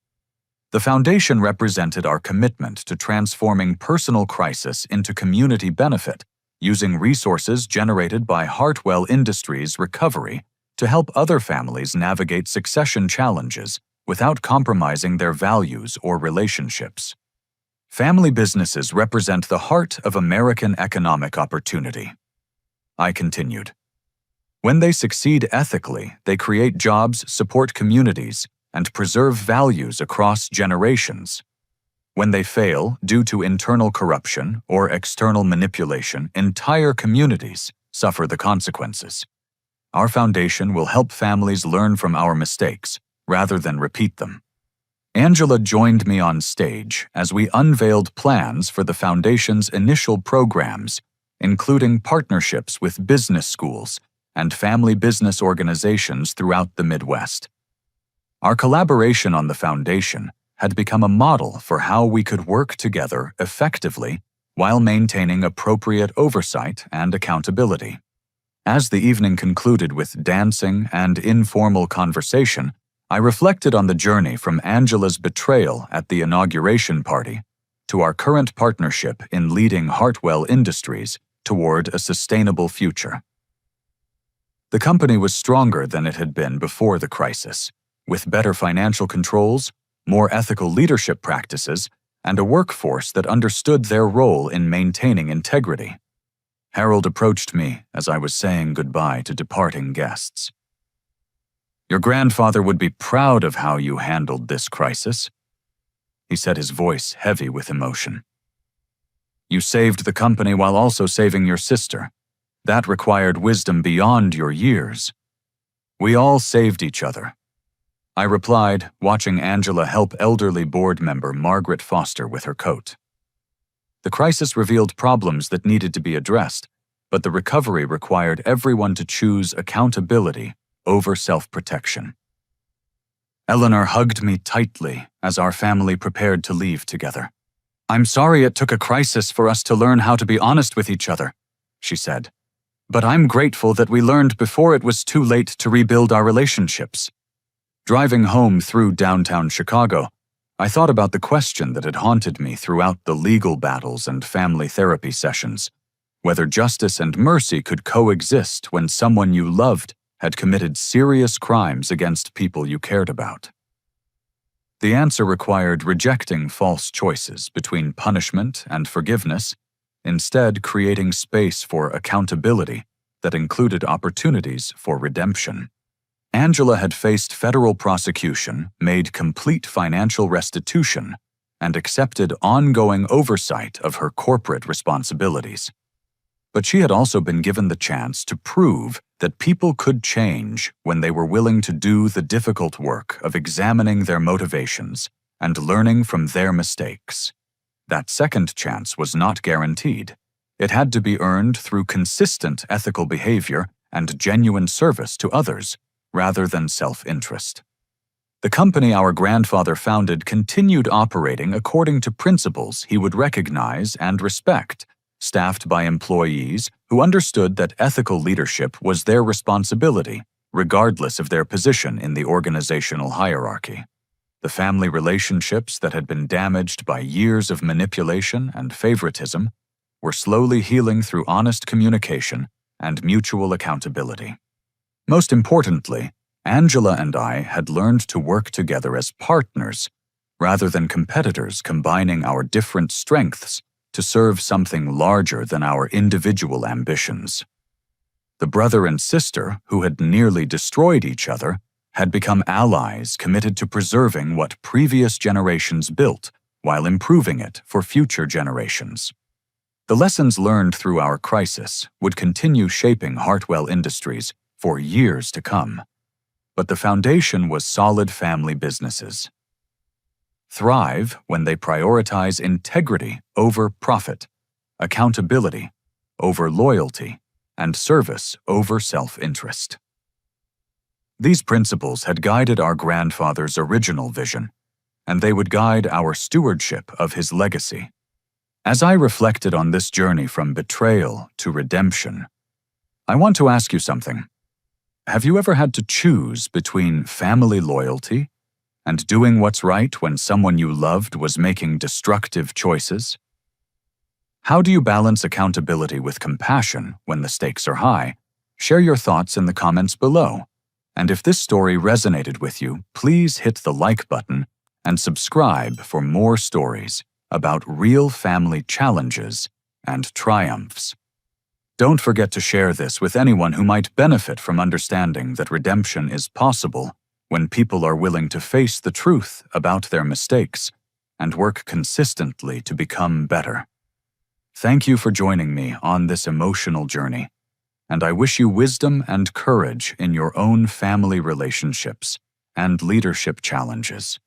[SPEAKER 1] The foundation represented our commitment to transforming personal crisis into community benefit, using resources generated by Hartwell Industries recovery to help other families navigate succession challenges without compromising their values or relationships. Family businesses represent the heart of American economic opportunity. I continued. When they succeed ethically, they create jobs, support communities, and preserve values across generations. When they fail due to internal corruption or external manipulation, entire communities suffer the consequences. Our foundation will help families learn from our mistakes rather than repeat them. Angela joined me on stage as we unveiled plans for the foundation's initial programs, including partnerships with business schools and family business organizations throughout the Midwest. Our collaboration on the foundation had become a model for how we could work together effectively while maintaining appropriate oversight and accountability. As the evening concluded with dancing and informal conversation, I reflected on the journey from Angela's betrayal at the inauguration party to our current partnership in leading Hartwell Industries toward a sustainable future. The company was stronger than it had been before the crisis, with better financial controls, more ethical leadership practices, and a workforce that understood their role in maintaining integrity. Harold approached me as I was saying goodbye to departing guests. "Your grandfather would be proud of how you handled this crisis," he said, his voice heavy with emotion. "You saved the company while also saving your sister. That required wisdom beyond your years. We all saved each other," I replied, watching Angela help elderly board member Margaret Foster with her coat. The crisis revealed problems that needed to be addressed, but the recovery required everyone to choose accountability over self-protection. Eleanor hugged me tightly as our family prepared to leave together. "I'm sorry it took a crisis for us to learn how to be honest with each other," she said. "But I'm grateful that we learned before it was too late to rebuild our relationships." Driving home through downtown Chicago, I thought about the question that had haunted me throughout the legal battles and family therapy sessions, whether justice and mercy could coexist when someone you loved had committed serious crimes against people you cared about. The answer required rejecting false choices between punishment and forgiveness, instead creating space for accountability that included opportunities for redemption. Angela had faced federal prosecution, made complete financial restitution, and accepted ongoing oversight of her corporate responsibilities. But she had also been given the chance to prove that people could change when they were willing to do the difficult work of examining their motivations and learning from their mistakes. That second chance was not guaranteed. It had to be earned through consistent ethical behavior and genuine service to others, rather than self-interest. The company our grandfather founded continued operating according to principles he would recognize and respect, staffed by employees who understood that ethical leadership was their responsibility, regardless of their position in the organizational hierarchy. The family relationships that had been damaged by years of manipulation and favoritism were slowly healing through honest communication and mutual accountability. Most importantly, Angela and I had learned to work together as partners, rather than competitors combining our different strengths to serve something larger than our individual ambitions. The brother and sister, who had nearly destroyed each other, had become allies committed to preserving what previous generations built while improving it for future generations. The lessons learned through our crisis would continue shaping Hartwell Industries for years to come, but the foundation was solid family businesses. Thrive when they prioritize integrity over profit, accountability over loyalty, and service over self-interest. These principles had guided our grandfather's original vision, and they would guide our stewardship of his legacy. As I reflected on this journey from betrayal to redemption, I want to ask you something. Have you ever had to choose between family loyalty and doing what's right when someone you loved was making destructive choices? How do you balance accountability with compassion when the stakes are high? Share your thoughts in the comments below. And if this story resonated with you, please hit the like button and subscribe for more stories about real family challenges and triumphs. Don't forget to share this with anyone who might benefit from understanding that redemption is possible when people are willing to face the truth about their mistakes and work consistently to become better. Thank you for joining me on this emotional journey, and I wish you wisdom and courage in your own family relationships and leadership challenges.